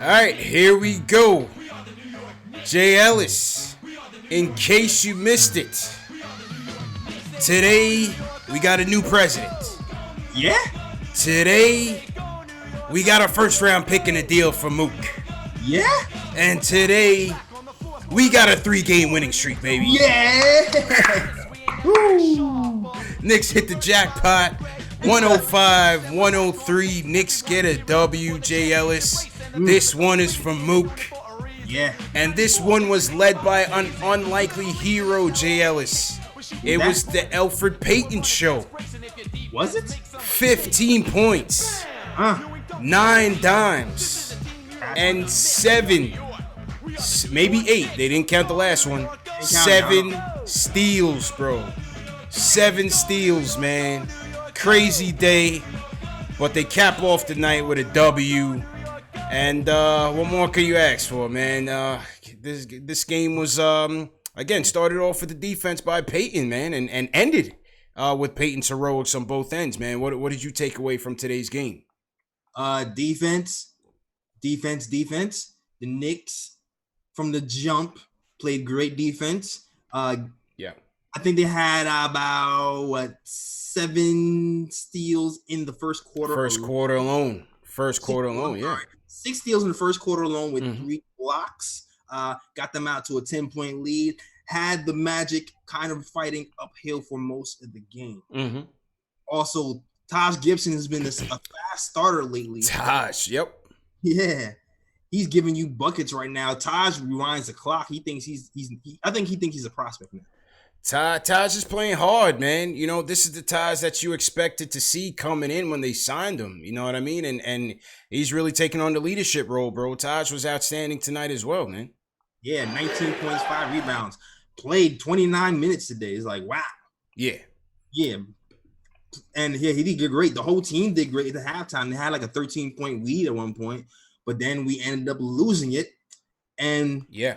All right, here we go. Jay Ellis, in case you missed it, today we got a new president. Yeah? Today we got our first round pick in a deal for Mook. Yeah? And today we got a 3-game winning streak, baby. Yeah! Knicks hit the jackpot. 105, 103. Knicks get a W, Jay Ellis. This one is from Mook. Yeah. And this one was led by an unlikely hero, Jay Ellis. It was the Alfred Payton show. Was it? 15 points, 9 dimes, and 7, maybe 8. They didn't count the last one. 7 steals, bro. 7 steals, man. Crazy day, but they cap off the night with a W. And what more could you ask for, man? This game was again started off with the defense by Payton, man, and ended with Payton's heroics on both ends, man. What did you take away from today's game? Defense. The Knicks from the jump played great defense. Yeah. I think they had about 7 steals in the first quarter. First quarter alone, yeah. 6 steals in the first quarter alone with 3 blocks. Got them out to a 10-point lead. Had the Magic kind of fighting uphill for most of the game. Mm-hmm. Also, Taj Gibson has been a fast starter lately. Taj, yep. Yeah. He's giving you buckets right now. Taj rewinds the clock. He thinks I think he thinks he's a prospect now. Taj is playing hard, man. You know, this is the Taj that you expected to see coming in when they signed him. You know what I mean? And he's really taking on the leadership role, bro. Taj was outstanding tonight as well, man. Yeah, 19 points, 5 rebounds. Played 29 minutes today. It's like, wow. Yeah. Yeah. And yeah, he did great. The whole team did great at the halftime. They had like a 13-point lead at one point, but then we ended up losing it. And yeah.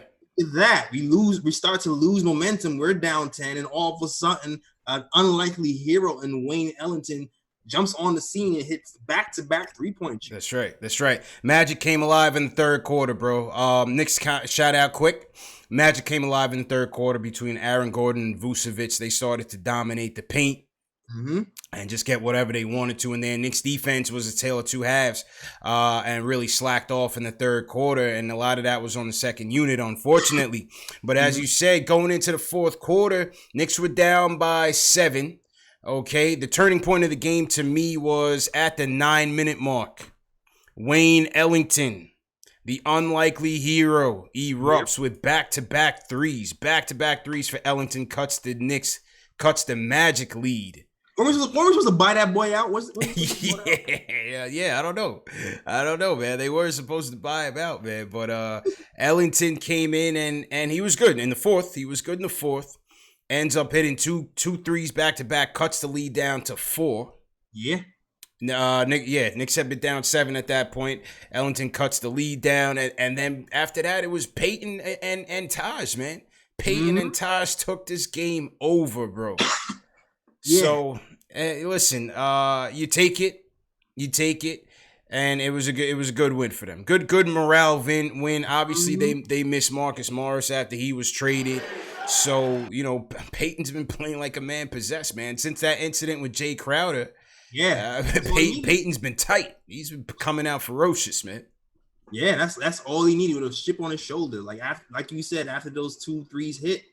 That we start to lose momentum. We're down 10, and all of a sudden, an unlikely hero in Wayne Ellington jumps on the scene and hits back-to-back 3-point shots. That's right. Magic came alive in the third quarter, bro. Knicks shout out quick. Magic came alive in the third quarter between Aaron Gordon and Vucevic. They started to dominate the paint. And just get whatever they wanted to in there. Knicks defense was a tale of two halves and really slacked off in the third quarter, and a lot of that was on the second unit, unfortunately. But as you said, going into the fourth quarter, Knicks were down by 7. Okay, the turning point of the game to me was at the 9-minute mark. Wayne Ellington, the unlikely hero, erupts with back-to-back threes. Back-to-back threes for Ellington cuts the Magic lead. When we supposed to buy that boy out? Yeah. I don't know, man. They were supposed to buy him out, man. But Ellington came in and he was good in the fourth. Ends up hitting two threes back to back. Cuts the lead down to 4. Yeah. Knicks had been down 7 at that point. Ellington cuts the lead down, and then after that, it was Payton and Taj, man. Payton and Taj took this game over, bro. Yeah. So, listen, you take it, and it was a good win for them. Good morale win. Obviously, they missed Marcus Morris after he was traded. So, you know, Payton's been playing like a man possessed, man. Since that incident with Jay Crowder, Payton's been tight. He's been coming out ferocious, man. Yeah, that's all he needed, with a chip on his shoulder. Like you said, after those 2 threes hit,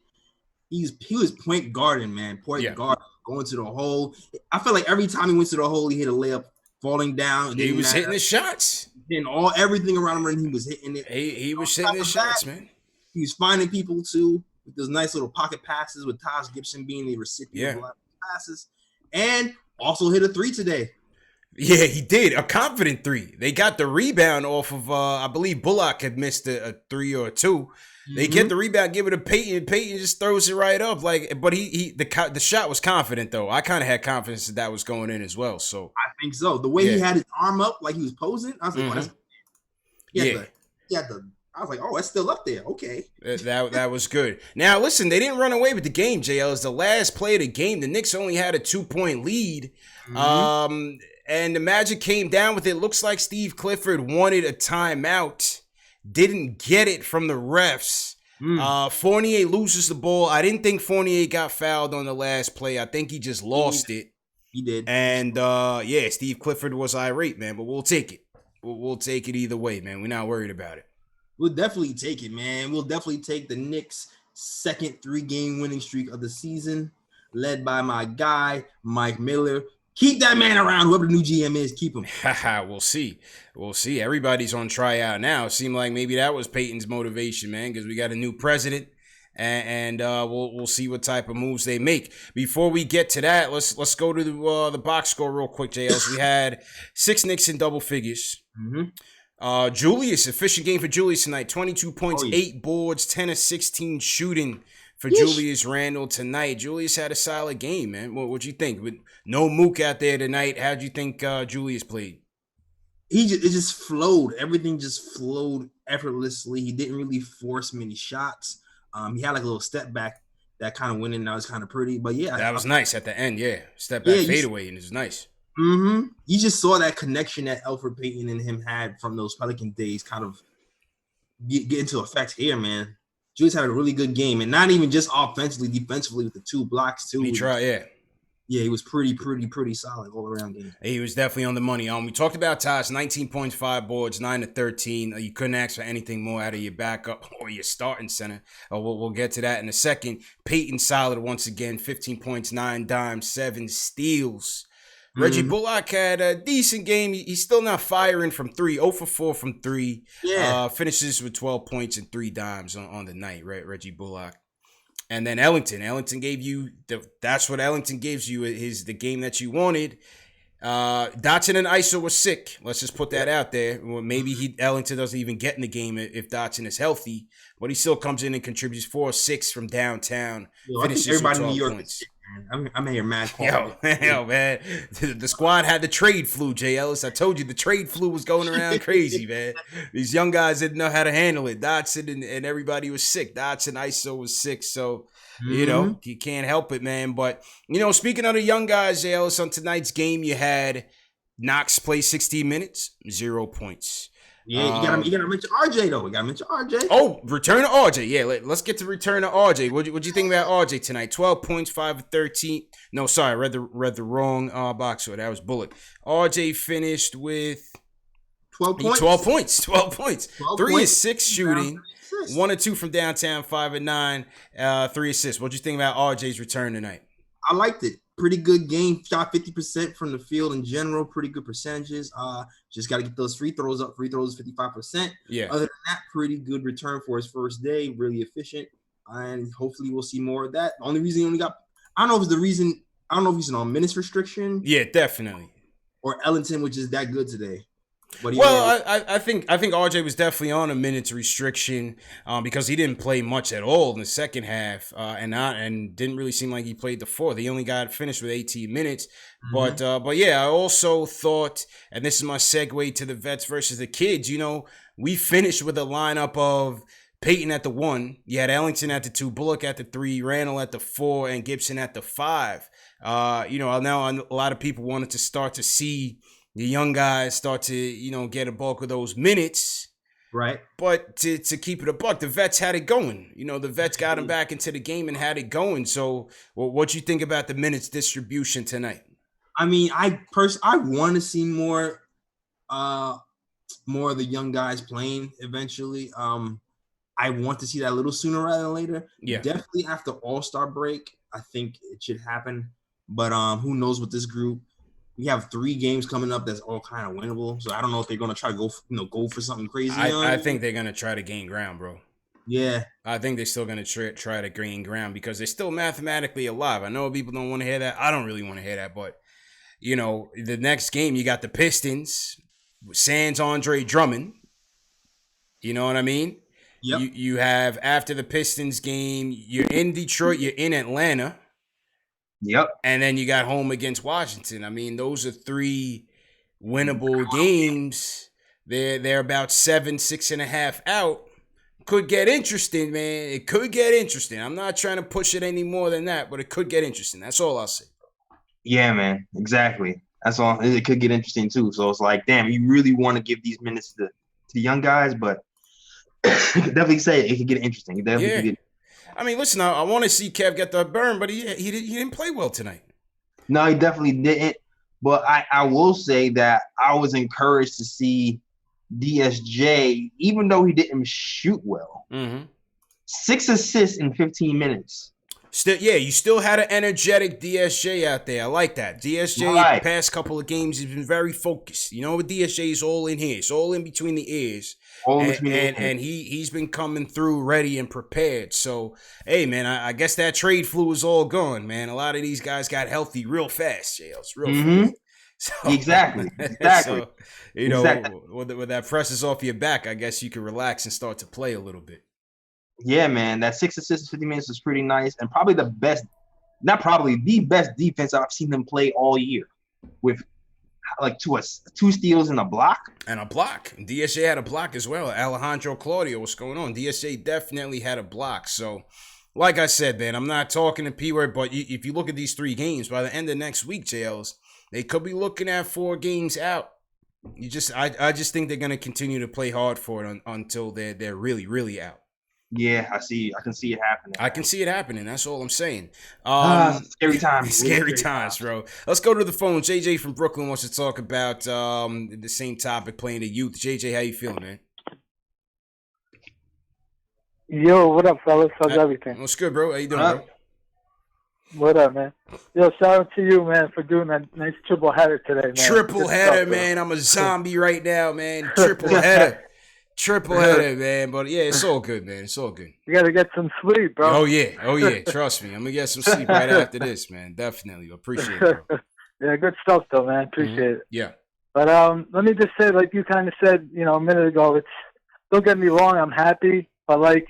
he was point guarding, man. Guard, going to the hole. I feel like every time he went to the hole, he hit a layup, falling down. He was hitting his shots. Hitting everything around him, and he was hitting it. He was hitting his shots, man. He was finding people too with those nice little pocket passes, with Taj Gibson being the recipient of passes, and also hit a 3 today. Yeah, he did. A confident 3. They got the rebound off of, I believe Bullock had missed a 3 or a 2. They get the rebound, give it to Payton. Payton just throws it right up. But the shot was confident, though. I kind of had confidence that was going in as well. So I think so. The way he had his arm up, like he was posing, I was like, I was like, oh, that's still up there. Okay. That was good. Now, listen, they didn't run away with the game, JL. It's the last play of the game. The Knicks only had a 2-point lead. and the Magic came down with it. Looks like Steve Clifford wanted a timeout, didn't get it from the refs. Fournier loses the ball. I didn't think Fournier got fouled on the last play. I think he just lost it. He did. And Steve Clifford was irate, man, but we'll take it. We'll take it either way, man. We're not worried about it. We'll definitely take it, man. We'll definitely take the Knicks' second 3-game winning streak of the season, led by my guy, Mike Miller. Keep that man around. Whoever the new GM is, keep him. We'll see. We'll see. Everybody's on tryout now. It seemed like maybe that was Peyton's motivation, man, because we got a new president, and we'll see what type of moves they make. Before we get to that, let's go to the box score real quick, JLs. We had 6 Knicks in double figures. Julius, efficient game for Julius tonight. 22 points, 8 boards, 10 of 16 shooting for Julius Randle tonight. Julius had a solid game, man. What'd you think? With no Mook out there tonight, how'd you think Julius played? It just flowed. Everything just flowed effortlessly. He didn't really force many shots. He had like a little step back that kind of went in and that was kind of pretty. But yeah. That was nice at the end, yeah. Step back fadeaway, and it was nice. You just saw that connection that Elfrid Payton and him had from those Pelican days kind of get into effect here, man. Julius had a really good game, and not even just offensively, defensively with the 2 blocks too. He tried, yeah. Yeah, he was pretty solid all around game. He was definitely on the money. We talked about Taj, 19 points, 5 boards, 9 to 13. You couldn't ask for anything more out of your backup or your starting center. We'll get to that in a second. Peyton solid once again, 15 points, 9 dimes, 7 steals. Reggie Bullock had a decent game. He's still not firing from 3. 0 for 4 from 3. Yeah. Finishes with 12 points and 3 dimes on the night, right? Reggie Bullock. And then Ellington gave you that's what Ellington gives you is the game that you wanted. Dotson and Iso were sick. Let's just put that out there. Well, maybe Ellington doesn't even get in the game if Dotson is healthy, but he still comes in and contributes 4 or 6 from downtown. Finishes everybody in New York points. I'm here mad. Yo, man. The squad had the trade flu, Jay Ellis. I told you the trade flu was going around crazy, man. These young guys didn't know how to handle it. Dotson and everybody was sick. Dotson, Iso was sick. So, you know, you can't help it, man. But, you know, speaking of the young guys, Jay Ellis, on tonight's game, you had Knox play 16 minutes, 0 points. Yeah, you gotta mention RJ though. We gotta mention RJ. Oh, return to RJ. Yeah, let's get to return to RJ. What'd you think about RJ tonight? 12 points, 5 of 13. No, sorry, read the wrong box score. That was Bullock. RJ finished with 12 points. 12 points. 3 of 6 shooting. 1 or 2 from downtown, 5 and 9, 3 assists. What'd you think about RJ's return tonight? I liked it. Pretty good game. Shot 50% from the field in general. Pretty good percentages. Just got to get those free throws up. Free throws 55%. Yeah. Other than that, pretty good return for his first day. Really efficient. And hopefully we'll see more of that. The only reason he only got, I don't know if he's on minutes restriction. Yeah, definitely. Or Ellington, which is that good today. Well, I think RJ was definitely on a minutes restriction because he didn't play much at all in the second half and didn't really seem like he played the fourth. He only got finished with 18 minutes. But yeah, I also thought, and this is my segue to the vets versus the kids, you know, we finished with a lineup of Peyton at the 1. You had Ellington at the 2, Bullock at the 3, Randall at the 4, and Gibson at the 5. You know, now a lot of people wanted to start to see the young guys start to, you know, get a bulk of those minutes. Right. But to keep it a buck, the vets had it going. You know, the vets got them back into the game and had it going. So what you think about the minutes distribution tonight? I mean, I want to see more of the young guys playing eventually. I want to see that a little sooner rather than later. Yeah. Definitely after All-Star break, I think it should happen. But who knows with this group? We have 3 games coming up that's all kind of winnable. So I don't know if they're going to try to go for something crazy. I think they're going to try to gain ground, bro. Yeah. I think they're still going to try to gain ground because they're still mathematically alive. I know people don't want to hear that. I don't really want to hear that. But, you know, the next game, you got the Pistons, sans Andre Drummond. You know what I mean? Yep. You have, after the Pistons game, you're in Detroit, you're in Atlanta. Yep. And then you got home against Washington. I mean, those are 3 winnable games. They're about 6.5 out. Could get interesting, man. It could get interesting. I'm not trying to push it any more than that, but it could get interesting. That's all I'll say. Yeah, man. Exactly. That's all. It could get interesting too. So it's like, damn, you really want to give these minutes to the young guys, but you could definitely say it could get interesting. It definitely could get. I mean, listen, I want to see Kev get that burn, but he didn't play well tonight. No, he definitely didn't. But I will say that I was encouraged to see DSJ, even though he didn't shoot well. 6 assists in 15 minutes. Still, yeah, you still had an energetic DSJ out there. I like that. DSJ, the past couple of games, has been very focused. You know, with DSJ, is all in here. It's all in between the ears. And he's been coming through ready and prepared. So, hey, man, I guess that trade flu is all gone, man. A lot of these guys got healthy real fast, JLs, real fast. So, exactly. So, you know, when that presses off your back, I guess you can relax and start to play a little bit. Yeah, man, that 6 assists in 50 minutes was pretty nice, and probably the best defense I've seen them play all year, with like two steals and a block. DSJ had a block as well. Alejandro Claudio, what's going on? DSJ definitely had a block. So, like I said, man, I'm not talking to P-word, but if you look at these 3 games, by the end of next week, JLs, they could be looking at 4 games out. I just think they're gonna continue to play hard for it until they're really, really out. Yeah, I can see it happening. I can see it happening. That's all I'm saying. Scary times. Scary times, bro. Let's go to the phone. JJ from Brooklyn wants to talk about the same topic, playing the youth. JJ, how you feeling, man? Yo, what up, fellas? How's everything? What's good, bro? How you doing, bro? What up, man? Yo, shout out to you, man, for doing that nice triple header today, man. Triple header, man. I'm a zombie right now, man. Triple header. Triple header, man. But yeah, it's all good, man. It's all good. You gotta get some sleep, bro. Oh yeah. Trust me, I'm gonna get some sleep right after this, man. Definitely. Appreciate it, bro. Yeah, good stuff though, man. Appreciate it. Yeah. But let me just say, like you kind of said, a minute ago, don't get me wrong, I'm happy, but like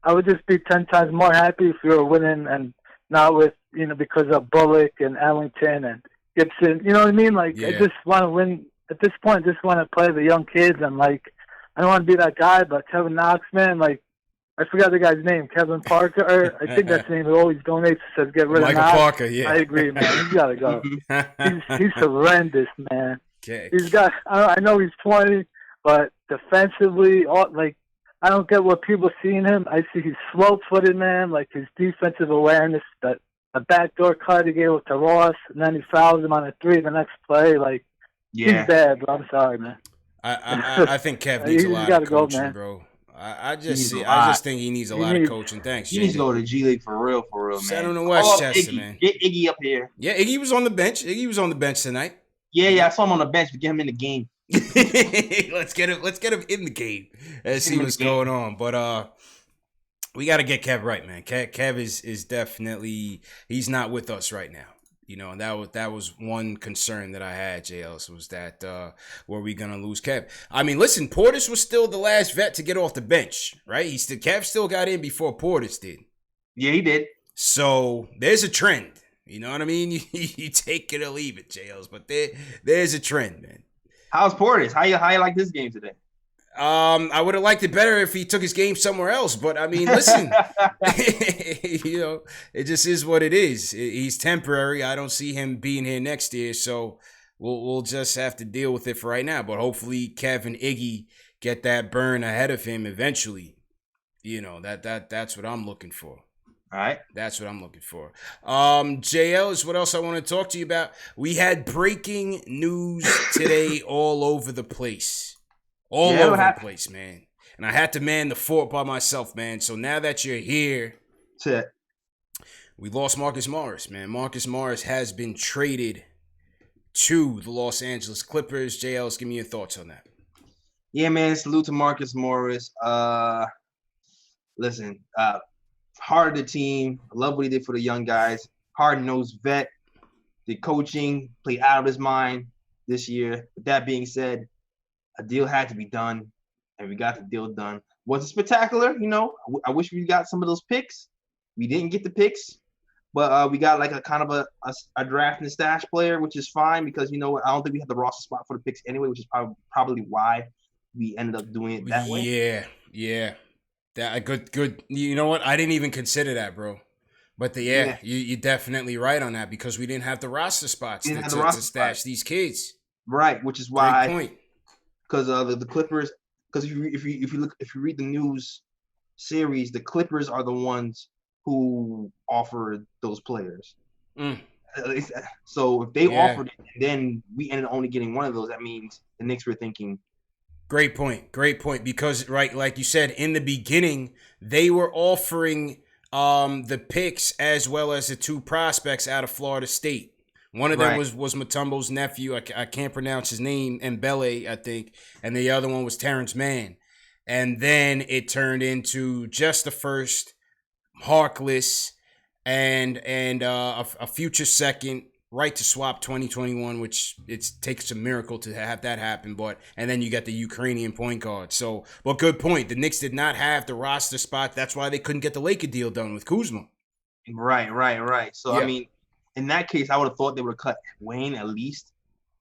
I would just be 10 times more happy if we were winning and not with, because of Bullock and Ellington and Gibson. You know what I mean? Like I just want to win at this point. Just want to play the young kids and like. I don't want to be that guy, but Kevin Knox, man, like, I forgot the guy's name, Kevin Parker. I think that's the name. He always donates, says get rid of Knox. Michael Parker, yeah. I agree, man. He's got to go. He's horrendous, man. Okay. I know he's 20, but defensively, I don't get what people see in him. I see he's slow-footed, man, like his defensive awareness, that a backdoor cut he gave it to Ross, and then he fouls him on a 3 the next play. Like, he's bad, bro. I'm sorry, man. I think Kev needs a lot of coaching, bro. I just think he needs a lot of coaching. Thanks. He needs to go to G League for real, man. Set him to Westchester, man. Get Iggy up here. Yeah, Iggy was on the bench. Tonight. Yeah, I saw him on the bench, but get him in the game. Let's get him in the game and see what's going on. But we got to get Kev right, man. Kev is definitely, he's not with us right now. And that was one concern that I had, JLs, was that were we gonna lose Kev? I mean, listen, Portis was still the last vet to get off the bench, right? Kev still got in before Portis did. Yeah, he did. So there's a trend. You know what I mean? You take it or leave it, JLs, but there's a trend, man. How's Portis? How you like this game today? I would have liked it better if he took his game somewhere else, but I mean, listen, it just is what it is. He's temporary. I don't see him being here next year, so we'll just have to deal with it for right now. But hopefully, Kev and Iggy get that burn ahead of him eventually. That's what I'm looking for. All right. That's what I'm looking for. JL is what else I want to talk to you about. We had breaking news today all over the place. All over the place, man. And I had to man the fort by myself, man. So now that you're here, we lost Marcus Morris, man. Marcus Morris has been traded to the Los Angeles Clippers. JL's, give me your thoughts on that. Yeah, man. Salute to Marcus Morris. Listen, hard the team. I love what he did for the young guys. Hard-nosed vet. The coaching played out of his mind this year. With that being said, a deal had to be done, and we got the deal done. Was it spectacular? I wish we got some of those picks. We didn't get the picks, but we got like a kind of a draft and stash player, which is fine because I don't think we had the roster spot for the picks anyway, which is probably why we ended up doing it that way. Yeah. That good. You know what? I didn't even consider that, bro. But you're definitely right on that because we didn't have the roster spots to stash these kids. Right, which is why. Great point. Because the Clippers, because if you read the news series, the Clippers are the ones who offered those players. So if they offered it, then we ended up only getting one of those. That means the Knicks were thinking. Great point. Because right, like you said in the beginning, they were offering the picks as well as the 2 prospects out of Florida State. One of them was Mutombo's nephew. I can't pronounce his name, Mbele, I think. And the other one was Terrence Mann. And then it turned into just the first, Harkless, and a future second, right to swap 2021, which it takes a miracle to have that happen. And then you got the Ukrainian point guard. So, but good point. The Knicks did not have the roster spot. That's why they couldn't get the Laker deal done with Kuzma. Right. So, I mean, in that case, I would have thought they would have cut Wayne at least,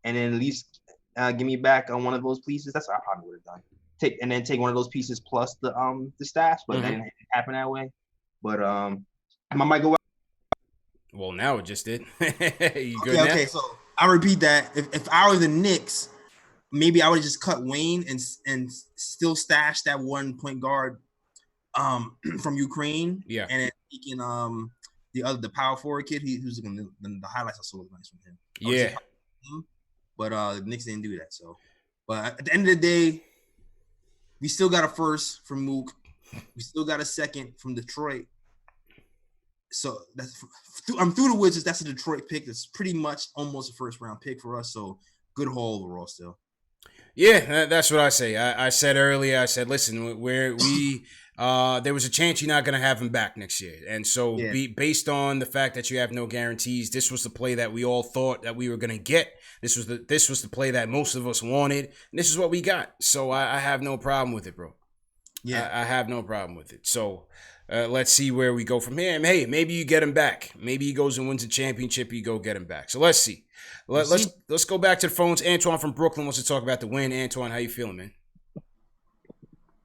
and then at least give me back on one of those pieces. That's what I probably would have done. Take one of those pieces plus the stash, but that didn't happen that way. But I might go. Well, now it just did. You good now? Okay. So I repeat that. If I were the Knicks, maybe I would have just cut Wayne and still stash that 1 point guard from Ukraine. Yeah. And then taking the power forward kid, who's the highlights I saw was nice from him. Yeah. But the Knicks didn't do that. So, but at the end of the day, we still got a first from Mook. We still got a second from Detroit. So I'm through the woods. That's a Detroit pick. That's pretty much almost a first round pick for us. So good haul overall still. Yeah, that's what I say. I said earlier. I said, listen, there was a chance you're not going to have him back next year, and so based on the fact that you have no guarantees, this was the play that we all thought that we were going to get. This was the play that most of us wanted, and this is what we got. So I have no problem with it, bro. Yeah, I have no problem with it. So let's see where we go from here. And hey, maybe you get him back. Maybe he goes and wins a championship. You go get him back. So let's see. Let's go back to the phones. Antoine from Brooklyn wants to talk about the win. Antoine, how you feeling, man?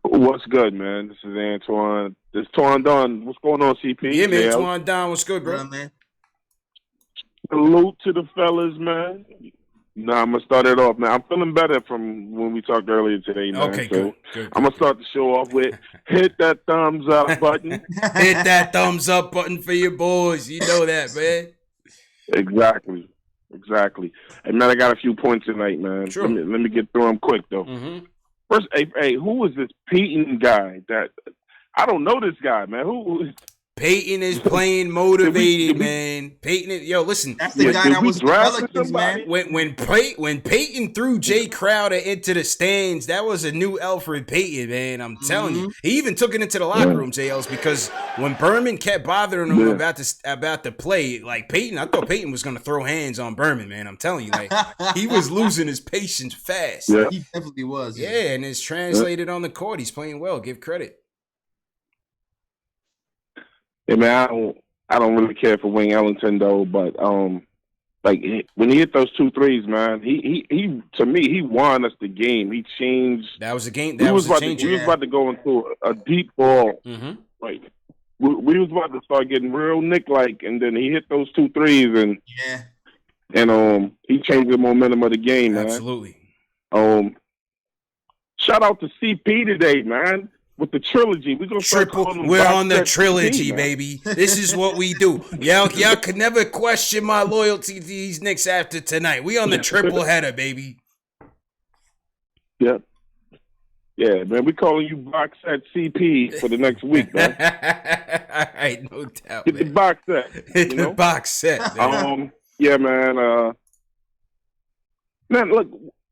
What's good, man? This is Antoine. This is Twan Don. What's going on, CP? Yeah, man. Twan Don. What's good, bro? Yeah, man. Salute to the fellas, man. Nah, I'm going to start it off, man. I'm feeling better from when we talked earlier today, man. Okay, so good. I'm going to start the show off with hit that thumbs up button. Hit that thumbs up button for your boys. You know that, man. Exactly. Hey, man, I got a few points tonight, man. Sure. Let me get through them quick, though. Mm-hmm. First, hey, who is this Peyton guy? That I don't know this guy, man. Who? Peyton is playing motivated, man. Peyton, listen. That's the guy that was the Pelicans, man. When Peyton threw Jay Crowder into the stands, that was a new Elfrid Payton, man. I'm telling you. He even took it into the locker room, JLs, because when Berman kept bothering him about the play, like Peyton, I thought Peyton was gonna throw hands on Berman, man. I'm telling you, like he was losing his patience fast. Yeah. He definitely was. Yeah, and it's translated on the court. He's playing well. Give credit. Yeah, man, I don't really care for Wayne Ellington though, but like when he hit those 2 threes, man, he to me he won us the game. He changed. That was a game. We was about to go into a deep ball. Mm-hmm. Like we was about to start getting real Nick-like, and then he hit those 2 threes, and he changed the momentum of the game, man. Absolutely. Shout out to CP today, man. With the trilogy, we're on the trilogy, baby. This is what we do. Y'all could never question my loyalty to these Knicks after tonight. We on the triple header, baby. Yep. Yeah, man. We calling you box set CP for the next week, man. All right, no doubt. Get the box set. Hit the box set. Man. Yeah, man. Man, look,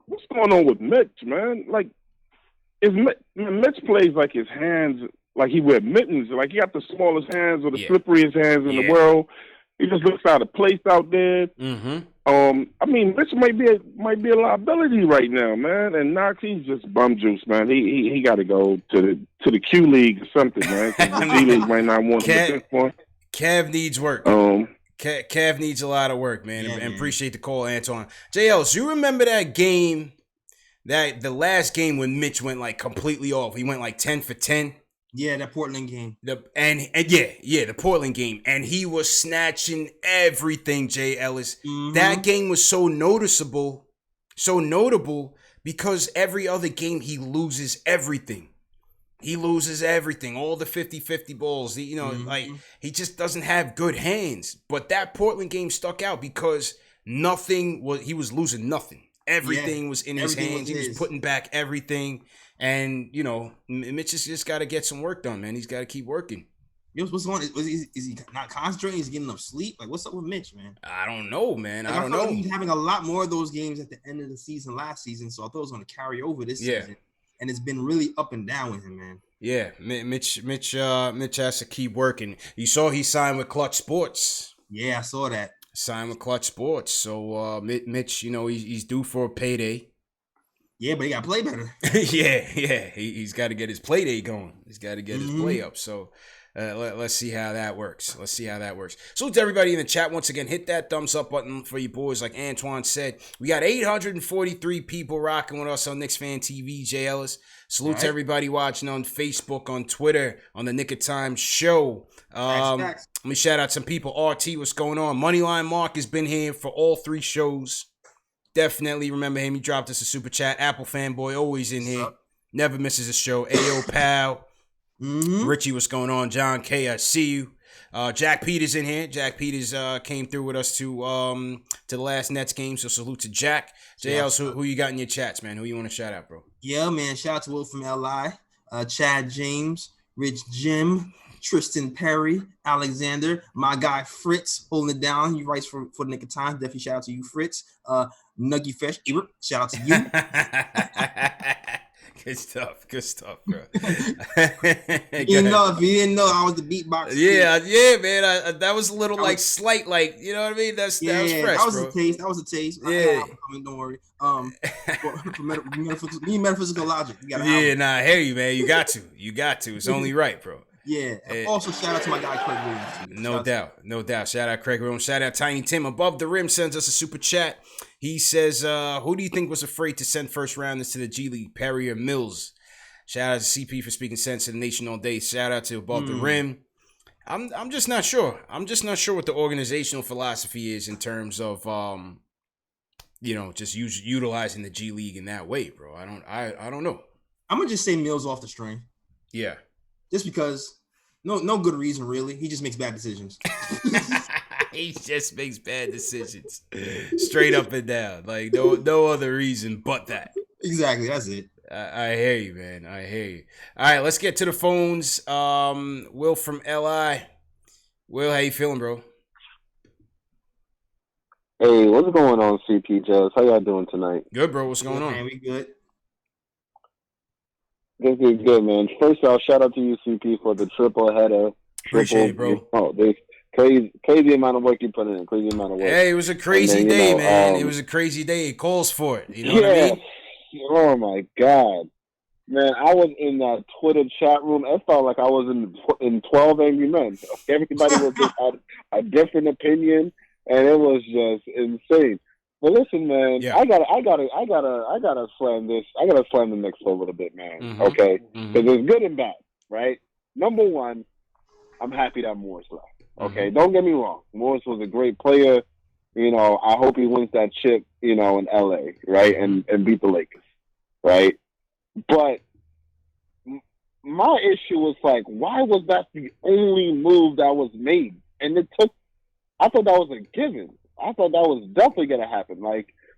what's going on with Mitch, man? Like. Mitch plays like his hands, like he wear mittens, like he got the smallest hands or the slipperiest hands in the world. He just looks out of place out there. Mm-hmm. I mean, Mitch might be a liability right now, man. And Knox, he's just bum juice, man. He got to go to the Q League or something, man. The G League might not want him at this point. Kev needs work. Kev needs a lot of work, man. And appreciate the call, Antoine. JL, so you remember that game? That the last game when Mitch went like completely off. He went like 10 for 10. Yeah, that Portland game. The Portland game, and he was snatching everything. Jay Ellis, that game was so notable because every other game he loses everything. He loses everything, all the 50-50 balls. Like he just doesn't have good hands. But that Portland game stuck out because he was losing nothing. Everything was in his hands. He was putting back everything. And, Mitch has just got to get some work done, man. He's got to keep working. What's going on? Is he not concentrating? Is he getting enough sleep? Like, what's up with Mitch, man? I don't know, man. Like, I don't know. Like he's having a lot more of those games at the end of the season last season, so I thought it was going to carry over this season. And it's been really up and down with him, man. Yeah, Mitch has to keep working. You saw he signed with Clutch Sports. Yeah, I saw that. Signed with Clutch Sports. So, Mitch, he's due for a payday. Yeah, but he got to play better. yeah. He's got to get his play day going. He's got to get his play up. So, let's see how that works. So to everybody in the chat, once again, hit that thumbs up button for you boys. Like Antoine said, we got 843 people rocking with us on Knicks Fan TV. Jay Ellis. Salute to everybody watching on Facebook, on Twitter, on the Nick of Time show. Let me shout out some people. RT, what's going on? Moneyline Mark has been here for all 3 shows. Definitely remember him. He dropped us a super chat. Apple fanboy, always in here. Never misses a show. Ayo, pal. Richie, what's going on? John K, I see you. Jack Peters in here. Jack Peters came through with us to the last Nets game, so salute to Jack. JL, who you got in your chats, man? Who you want to shout out, bro? Yeah, man. Shout out to Will from LI, Chad James, Rich Jim, Tristan Perry, Alexander, my guy Fritz holding it down. He writes for the Nick of Time. Definitely shout out to you, Fritz. Nuggy Fesh, shout out to you. Good stuff, bro. If you didn't know, I was the beatbox. Yeah, man. That was a little slight, you know what I mean? That was fresh, that was bro. That was a taste. Yeah. Don't worry. For metaphysical logic. You gotta I hear you, man. You got to. It's only right, bro. Yeah. Also, shout out to my guy Craig Williams. No doubt. Shout out Craig Williams. Shout out Tiny Tim. Above the Rim sends us a super chat. He says, who do you think was afraid to send first rounders to the G League, Perry or Mills? Shout out to CP for speaking sense to the nation all day. Shout out to Above the Rim. I'm just not sure. I'm just not sure what the organizational philosophy is in terms of just utilizing the G League in that way, bro. I don't know. I'm gonna just say Mills off the string. Yeah. Just because, no good reason really. He just makes bad decisions. He just makes bad decisions, straight up and down. Like no other reason but that. Exactly, that's it. I hear you, man. I hear you. All right, let's get to the phones. Will from LI. Will, how you feeling, bro? Hey, what's going on, CP Jazz? How y'all doing tonight? Good, bro. What's going on? Man, we good. Good, man. First off, shout out to you, CP, for the triple header. Appreciate it, bro. There's crazy amount of work you put in. Crazy amount of work. Hey, it was a crazy day, man. It was a crazy day. It calls for it. You know what I mean? Oh, my God. Man, I was in that Twitter chat room. It felt like I was in 12 Angry Men. Everybody was just had a different opinion, and it was just insane. But listen, man, I gotta slam this. I gotta slam the Knicks for a little bit, man. Okay, because there's good and bad, right? Number one, I'm happy that Morris left. Okay, don't get me wrong. Morris was a great player. I hope he wins that chip, in LA, right, and beat the Lakers, right? But my issue was why was that the only move that was made? And I thought that was a given. I thought that was definitely going to happen.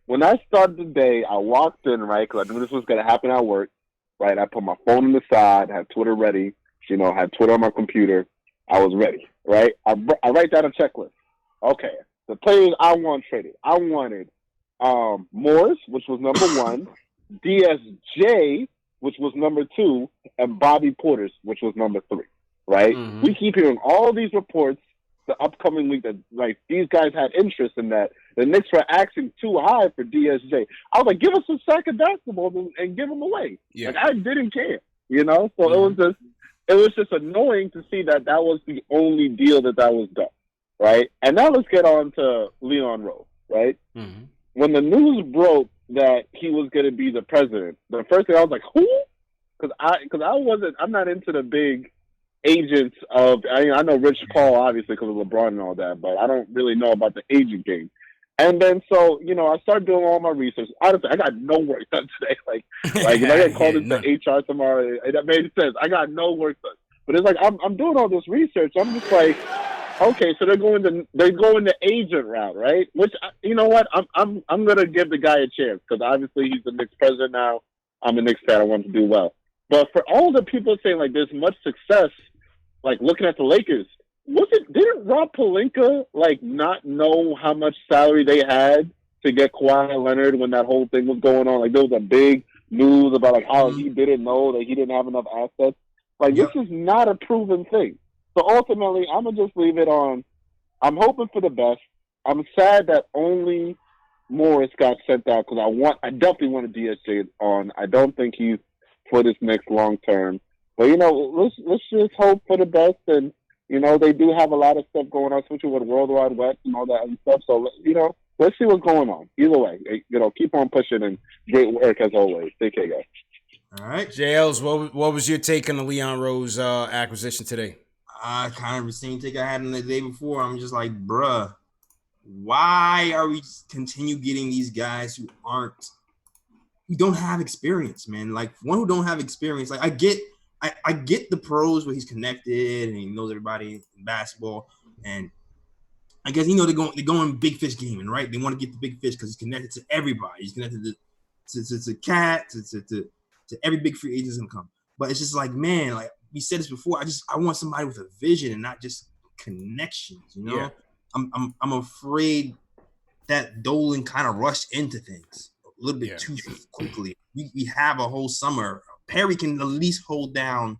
When I started the day, I walked in, right, because I knew this was going to happen at work, right? I put my phone on the side, had Twitter ready, had Twitter on my computer. I was ready, right? I write down a checklist. Okay, the players I want traded. I wanted Morris, which was number 1, DSJ, which was number 2, and Bobby Portis, which was number 3, right? We keep hearing all these reports the upcoming week that these guys had interest in that. The Knicks were asking too high for DSJ. I was like, give us a sack of basketball and give them away. Yeah. I didn't care, So it was just annoying to see that was the only deal that was done, right? And now let's get on to Leon Rose, right? When the news broke that he was going to be the president, the first thing I was like, who? I'm not into the big agents of. I know Rich Paul obviously because of LeBron and all that, but I don't really know about the agent game. And then so I started doing all my research. Honestly, I got no work done today. Like if I get called into HR tomorrow, that made sense. I got no work done. But it's like I'm doing all this research. I'm just like, okay, so they're going the agent route, right? Which you know what? I'm gonna give the guy a chance because obviously he's the Knicks president now. I'm a Knicks fan. I want to do well. But for all the people saying like there's much success, like looking at the Lakers, didn't Rob Pelinka like not know how much salary they had to get Kawhi Leonard when that whole thing was going on? Like there was a big news about like how he didn't know that he didn't have enough assets. Like this is not a proven thing. So ultimately, I'm gonna just leave it on. I'm hoping for the best. I'm sad that only Morris got sent out because I definitely want a DSJ on. I don't think he's for this next long term. But let's just hope for the best. And they do have a lot of stuff going on, especially with World Wide Web and all that other stuff. So let's see what's going on. Either way, keep on pushing and great work as always. Take care, guys. All right, JLs, what was your take on the Leon Rose acquisition today? Kind of the same take I had on the day before. I'm just like, bruh, why are we continue getting these guys who don't have experience, man? Like one who don't have experience. Like I get the pros where he's connected and he knows everybody in basketball, and I guess they're going big fish gaming, right? They want to get the big fish because he's connected to everybody. He's connected to Cat, to every big free agent's gonna come. But it's just like, man, like we said this before. I want somebody with a vision and not just connections. Yeah. I'm afraid that Dolan kind of rushed into things a little bit too quickly. We have a whole summer. Perry can at least hold down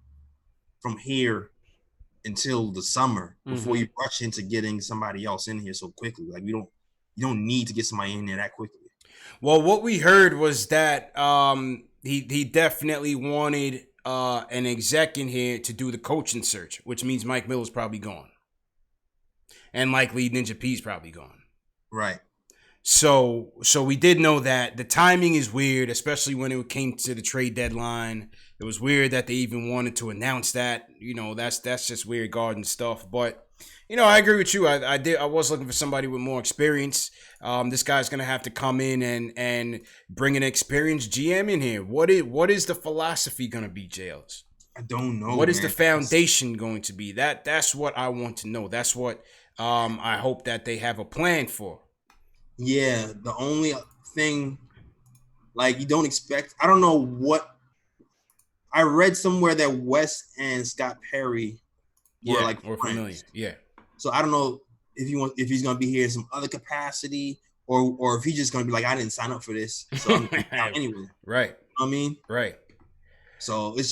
from here until the summer before you rush into getting somebody else in here so quickly. Like you don't need to get somebody in there that quickly. Well, what we heard was that he definitely wanted an exec in here to do the coaching search, which means Mike Miller's probably gone. And likely Ninja P's probably gone. Right. So we did know that the timing is weird, especially when it came to the trade deadline. It was weird that they even wanted to announce that. That's just weird garden stuff. But I agree with you. I was looking for somebody with more experience. This guy's gonna have to come in and bring an experienced GM in here. What is the philosophy gonna be, JLs? I don't know. What is the foundation going to be? That's what I want to know. That's what I hope that they have a plan for. Yeah, the only thing, like, you don't expect, I don't know what, I read somewhere that West and Scott Perry were friends. Familiar. Yeah. So I don't know if he's gonna be here in some other capacity or if he's just gonna be like, I didn't sign up for this, so I'm out anyway. Right. You know what I mean? Right. So it's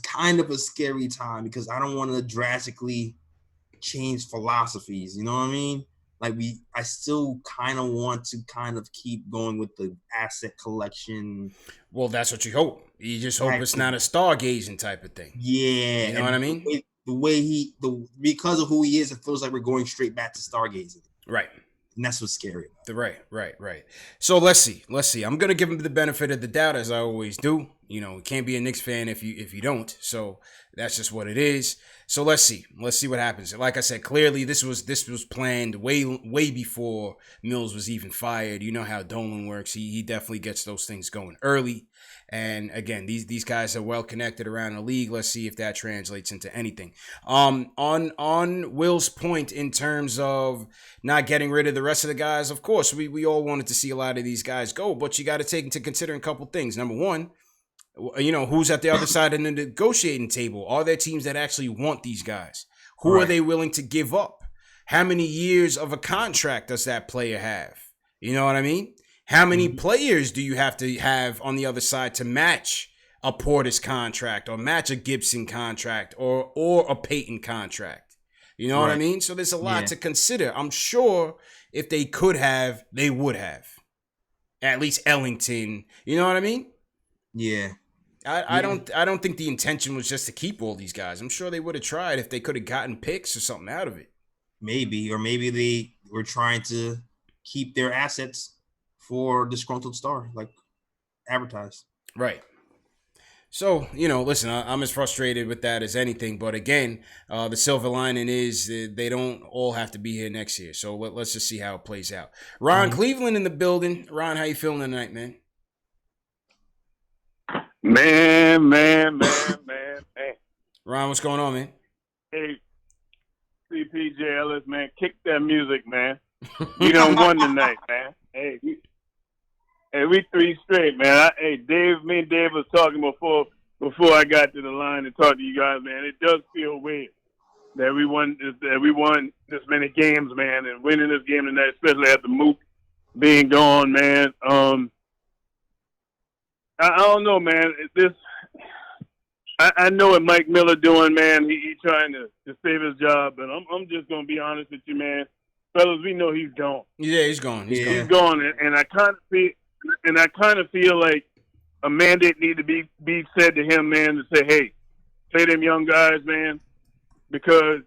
kind of a scary time because I don't want to drastically change philosophies. You know what I mean? Like I still kind of want to kind of keep going with the asset collection. Well, that's what you hope. You just hope it's not a stargazing type of thing. Yeah. You know what I mean? Because of who he is, it feels like we're going straight back to stargazing. Right. And that's what's scary. Right. So let's see. I'm gonna give him the benefit of the doubt, as I always do. You can't be a Knicks fan if you don't. So that's just what it is. So let's see what happens. Like I said, clearly this was planned way before Mills was even fired. You know how Dolan works. He definitely gets those things going early. And again, these guys are well connected around the league. Let's see if that translates into anything. On Will's point in terms of not getting rid of the rest of the guys, of course, we all wanted to see a lot of these guys go, but you got to take into consideration a couple things. Number one, who's at the other side of the negotiating table? Are there teams that actually want these guys? Who are they willing to give up? How many years of a contract does that player have? You know what I mean? How many players do you have to have on the other side to match a Portis contract or match a Gibson contract or a Peyton contract? You know what I mean? So there's a lot to consider. I'm sure if they could have, they would have. At least Ellington. You know what I mean? Yeah. I don't think the intention was just to keep all these guys. I'm sure they would have tried if they could have gotten picks or something out of it. Maybe they were trying to keep their assets for disgruntled star, like advertised. Right. So, listen, I'm as frustrated with that as anything. But again, the silver lining is they don't all have to be here next year. So let's just see how it plays out. Ron Cleveland in the building. Ron, how you feeling tonight, man? Man. Ron, what's going on, man? Hey, CPJ Ellis, man, kick that music, man. You done won tonight, man. Hey, we 3 straight, man. Me and Dave was talking before I got to the line to talk to you guys, man. It does feel weird that we won this many games, man, and winning this game tonight, especially after Mook being gone, man. I don't know, man. I know what Mike Miller doing, man. He trying to save his job, but I'm just gonna be honest with you, man. Fellas, we know he's gone. Yeah, he's gone. He's gone, and I kind of feel like a mandate need to be said to him, man, to say, hey, play them young guys, man, because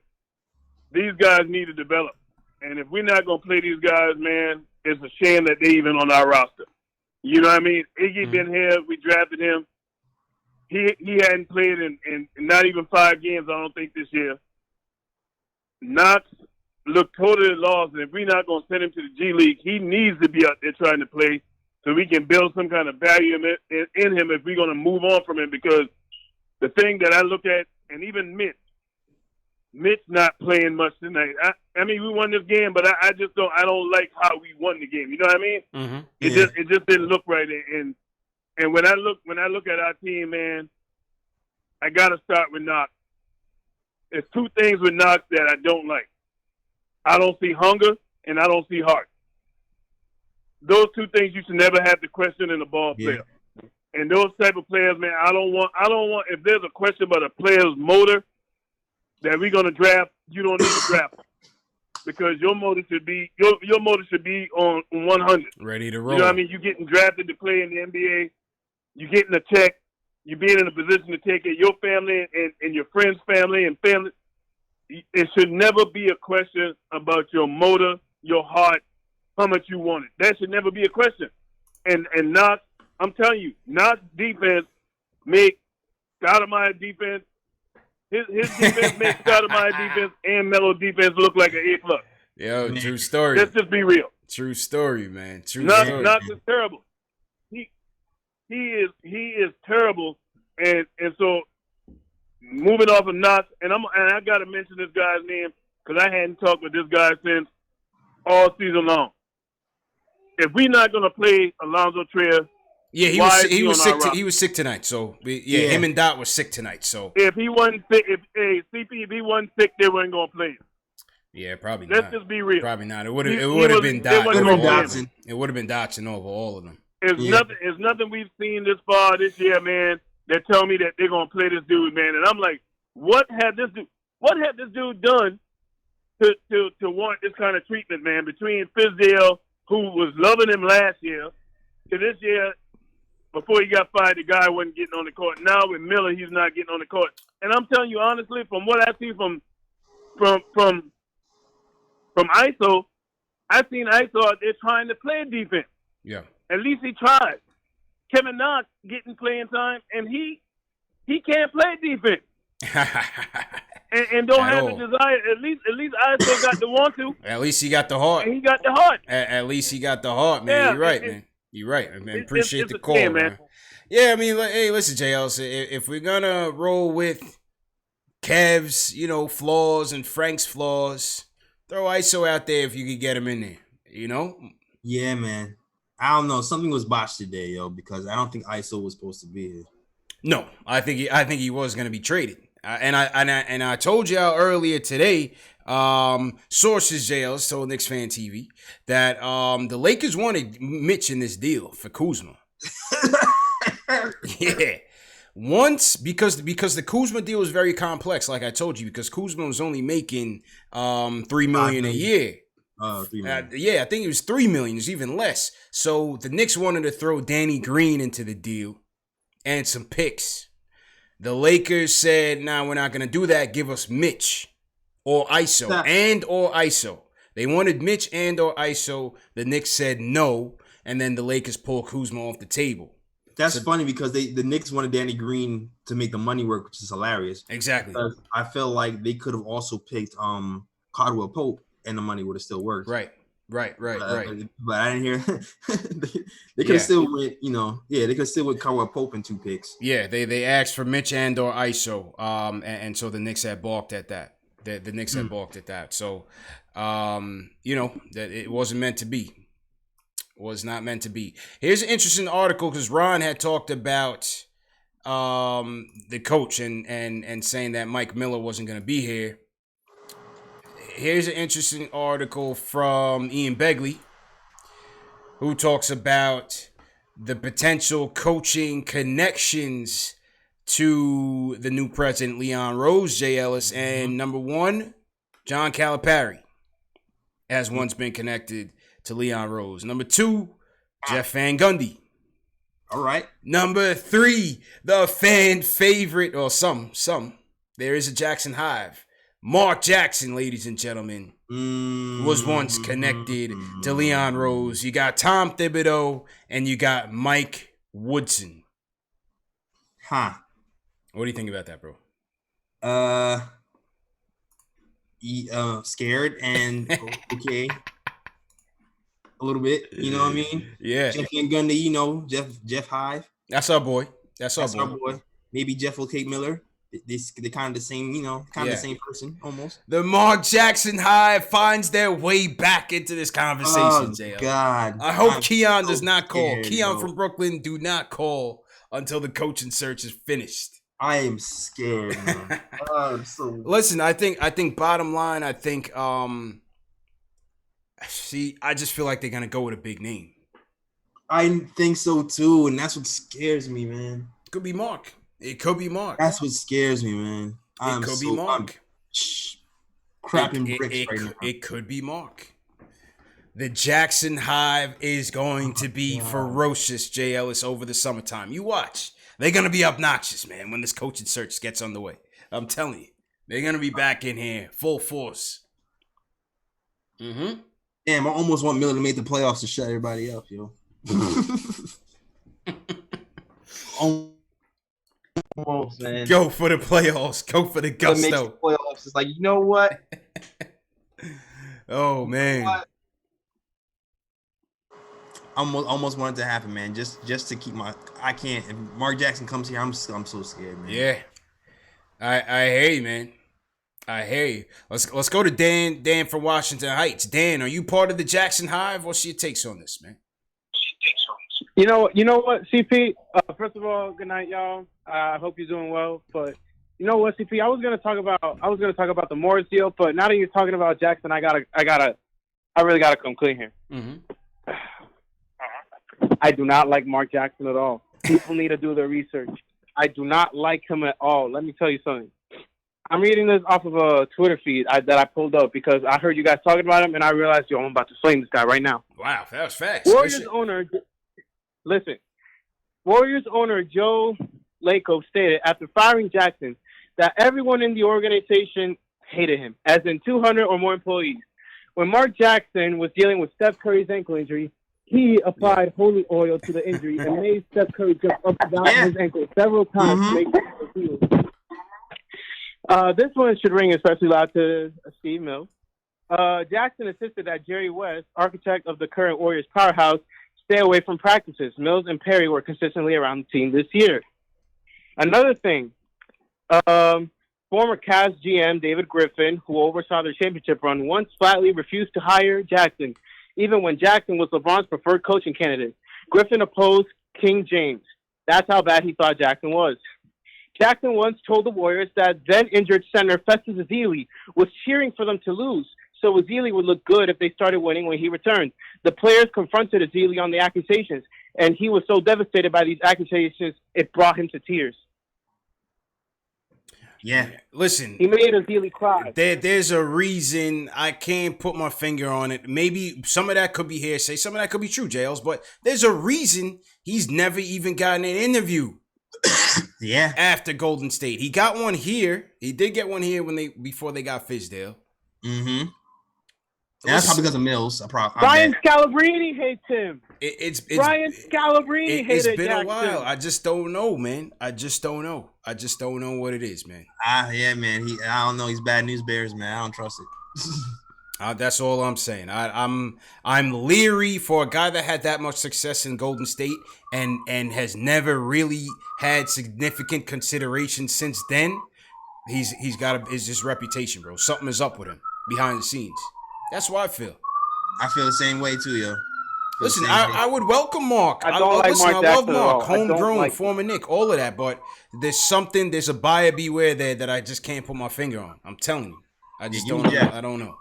these guys need to develop. And if we're not gonna play these guys, man, it's a shame that they even on our roster. You know what I mean? Iggy been here. We drafted him. He hadn't played in not even 5 games, I don't think, this year. Knox looked totally lost, and if we're not going to send him to the G League, he needs to be out there trying to play so we can build some kind of value in him if we're going to move on from him. Because the thing that I look at, and even Mitch not playing much tonight. I mean, we won this game, but I just don't like how we won the game. You know what I mean? Mm-hmm. It just didn't look right. And when I look at our team, man, I gotta start with Knox. There's 2 things with Knox that I don't like. I don't see hunger and I don't see heart. Those 2 things you should never have to question in a ball player. And those type of players, man, I don't want if there's a question about a player's motor that we're gonna draft, you don't need to draft them. Because your motor should be on 100. Ready to roll. You know what I mean? You're getting drafted to play in the NBA. You're getting a check. You're being in a position to take care of your family and your friends' family and family. It should never be a question about your motor, your heart, how much you want it. That should never be a question. And Knox, I'm telling you, Knox defense make Stoudemire defense. His defense makes Stoudemire defense and Melo defense look like an A+. Yo, true story. Let's just be real. True story, man. True story. story. Knox is terrible. He is terrible, and so moving off of Knox, and I got to mention this guy's name because I hadn't talked with this guy since all season long. If we're not gonna play Alonzo Trier, yeah, he was sick. He was sick tonight. So him and Dot were sick tonight. So if he wasn't sick, if he wasn't sick, they weren't gonna play him. Yeah, probably not. Let's just be real. Probably not. It would have been Dotson. It would have been Dotson over all of them. It's nothing we've seen this far this year, man, that tell me that they're gonna play this dude, man. And I'm like, what had this dude done to warrant this kind of treatment, man? Between Fizdale, who was loving him last year, to this year, before he got fired, the guy wasn't getting on the court. Now with Miller, he's not getting on the court. And I'm telling you honestly, from what I see from ISO, I've seen ISO out there trying to play defense. Yeah. At least he tried. Kevin Knox getting playing time, and he can't play defense. and don't have the desire. At least ISO got the want to. At least he got the heart. And he got the heart. At least he got the heart, man. Yeah, You're right, man. You're right. I mean, appreciate the call, man. Yeah, I mean, hey, listen, JL, if we're gonna roll with Kev's, flaws and Frank's flaws, throw ISO out there if you could get him in there. Yeah, man. I don't know. Something was botched today, yo, because I don't think ISO was supposed to be here. No, I think he was going to be traded. And I told y'all earlier today, sources JL told Knicks Fan TV that the Lakers wanted Mitch in this deal for Kuzma. Yeah. Once because the Kuzma deal was very complex, like I told you, because Kuzma was only making $3 million a year. $3 million. Yeah, I think it was $3 million. It's even less. So the Knicks wanted to throw Danny Green into the deal and some picks. The Lakers said, "Nah, we're not gonna do that. Give us Mitch or ISO or ISO." They wanted Mitch and or ISO. The Knicks said no, and then the Lakers pulled Kuzma off the table. That's funny because the Knicks wanted Danny Green to make the money work, which is hilarious. Exactly. Because I feel like they could have also picked Caldwell Pope and the money would have still worked. Right. But I didn't hear they could have still went, they could still with Caldwell Pope in 2 picks. Yeah, they asked for Mitch and or ISO. And so the Knicks had balked at that. The Knicks had balked at that. So that it wasn't meant to be. Was not meant to be. Here's an interesting article because Ron had talked about the coach and saying that Mike Miller wasn't going to be here. Here's an interesting article from Ian Begley, who talks about the potential coaching connections to the new president, Leon Rose, Jay Ellis, and number 1, John Calipari has once been connected to Leon Rose. Number 2, Jeff Van Gundy. All right. Number 3, the fan favorite, or some. There is a Jackson Hive. Mark Jackson, ladies and gentlemen, was once connected to Leon Rose. You got Tom Thibodeau and you got Mike Woodson. Huh. What do you think about that, bro? Scared and okay. A little bit, you know what I mean? Yeah. Jeff Van Gundy, Jeff Hive. That's our boy. That's our boy. Maybe Jeff Kate Miller. They're kind of the same, the same person almost. The Mark Jackson Hive finds their way back into this conversation, JL. God. I hope Keon does not call. Keon from Brooklyn, do not call until the coaching search is finished. I am scared, man. Listen, I think bottom line, I just feel like they're gonna go with a big name. I think so too, and that's what scares me, man. It could be Mark. That's what scares me, man. It could be Mark. Crapping bricks right now. It could be Mark. The Jackson Hive is going to be ferocious, Jay Ellis, over the summertime. You watch. They're going to be obnoxious, man, when this coaching search gets underway. I'm telling you. They're going to be back in here, full force. Damn, I almost want Miller to make the playoffs to shut everybody up, yo. Almost, man. Go for the playoffs. Go for the gusto. The playoffs. It's like, you know what? Oh, man. Almost want it to happen, man. Just to keep I can't. If Mark Jackson comes here, I'm so scared, man. Yeah. I hear you, man. I hear you. Let's go to Dan from Washington Heights. Dan, are you part of the Jackson Hive? What's your takes on this, man? You know what, CP? First of all, good night, y'all. I hope you're doing well. But you know what, CP? I was gonna talk about the Morris deal, but now that you're talking about Jackson, I really gotta come clean here. Mm-hmm. I do not like Mark Jackson at all. People need to do their research. I do not like him at all. Let me tell you something. I'm reading this off of a Twitter feed that I pulled up because I heard you guys talking about him, and I realized, I'm about to flame this guy right now. Wow, that was fast. Warriors owner Joe Lacob stated after firing Jackson that everyone in the organization hated him, as in 200 or more employees. When Mark Jackson was dealing with Steph Curry's ankle injury, he applied holy oil to the injury and made Steph Curry jump up and down his ankle several times to make sure he healed. This one should ring especially loud to Steve Mills. Jackson insisted that Jerry West, architect of the current Warriors powerhouse, stay away from practices. Mills and Perry were consistently around the team this year. Another thing, former Cavs GM David Griffin, who oversaw their championship run, once flatly refused to hire Jackson, even when Jackson was LeBron's preferred coaching candidate. Griffin opposed King James. That's how bad he thought Jackson was. Jackson once told the Warriors that then-injured center Festus Ezeli was cheering for them to lose, so Ezeli would look good if they started winning when he returned. The players confronted Ezeli on the accusations, and he was so devastated by these accusations, it brought him to tears. Yeah, listen. He made Ezeli cry. There's a reason. I can't put my finger on it. Maybe some of that could be hearsay. Some of that could be true, Jails. But there's a reason he's never even gotten an interview. Yeah. After Golden State, he got one here. He did get one here before they got Fisdale. Mm-hmm. that's probably because of Mills. Brian Scalabrine hates him. Brian Scalabrine hated It's been Jackson. a while. I just don't know, man. I just don't know what it is, man. Yeah, man. I don't know. He's bad news bears, man. I don't trust it. That's all I'm saying. I'm leery for a guy that had that much success in Golden State and has never really had significant consideration since then. He's got his reputation, bro. Something is up with him behind the scenes. That's what I feel. I feel the same way too, yo. Listen, I would welcome Mark. I love Mark. Homegrown, former Knick, all of that. But there's a buyer beware there that I just can't put my finger on. I'm telling you. I just don't know. I don't know.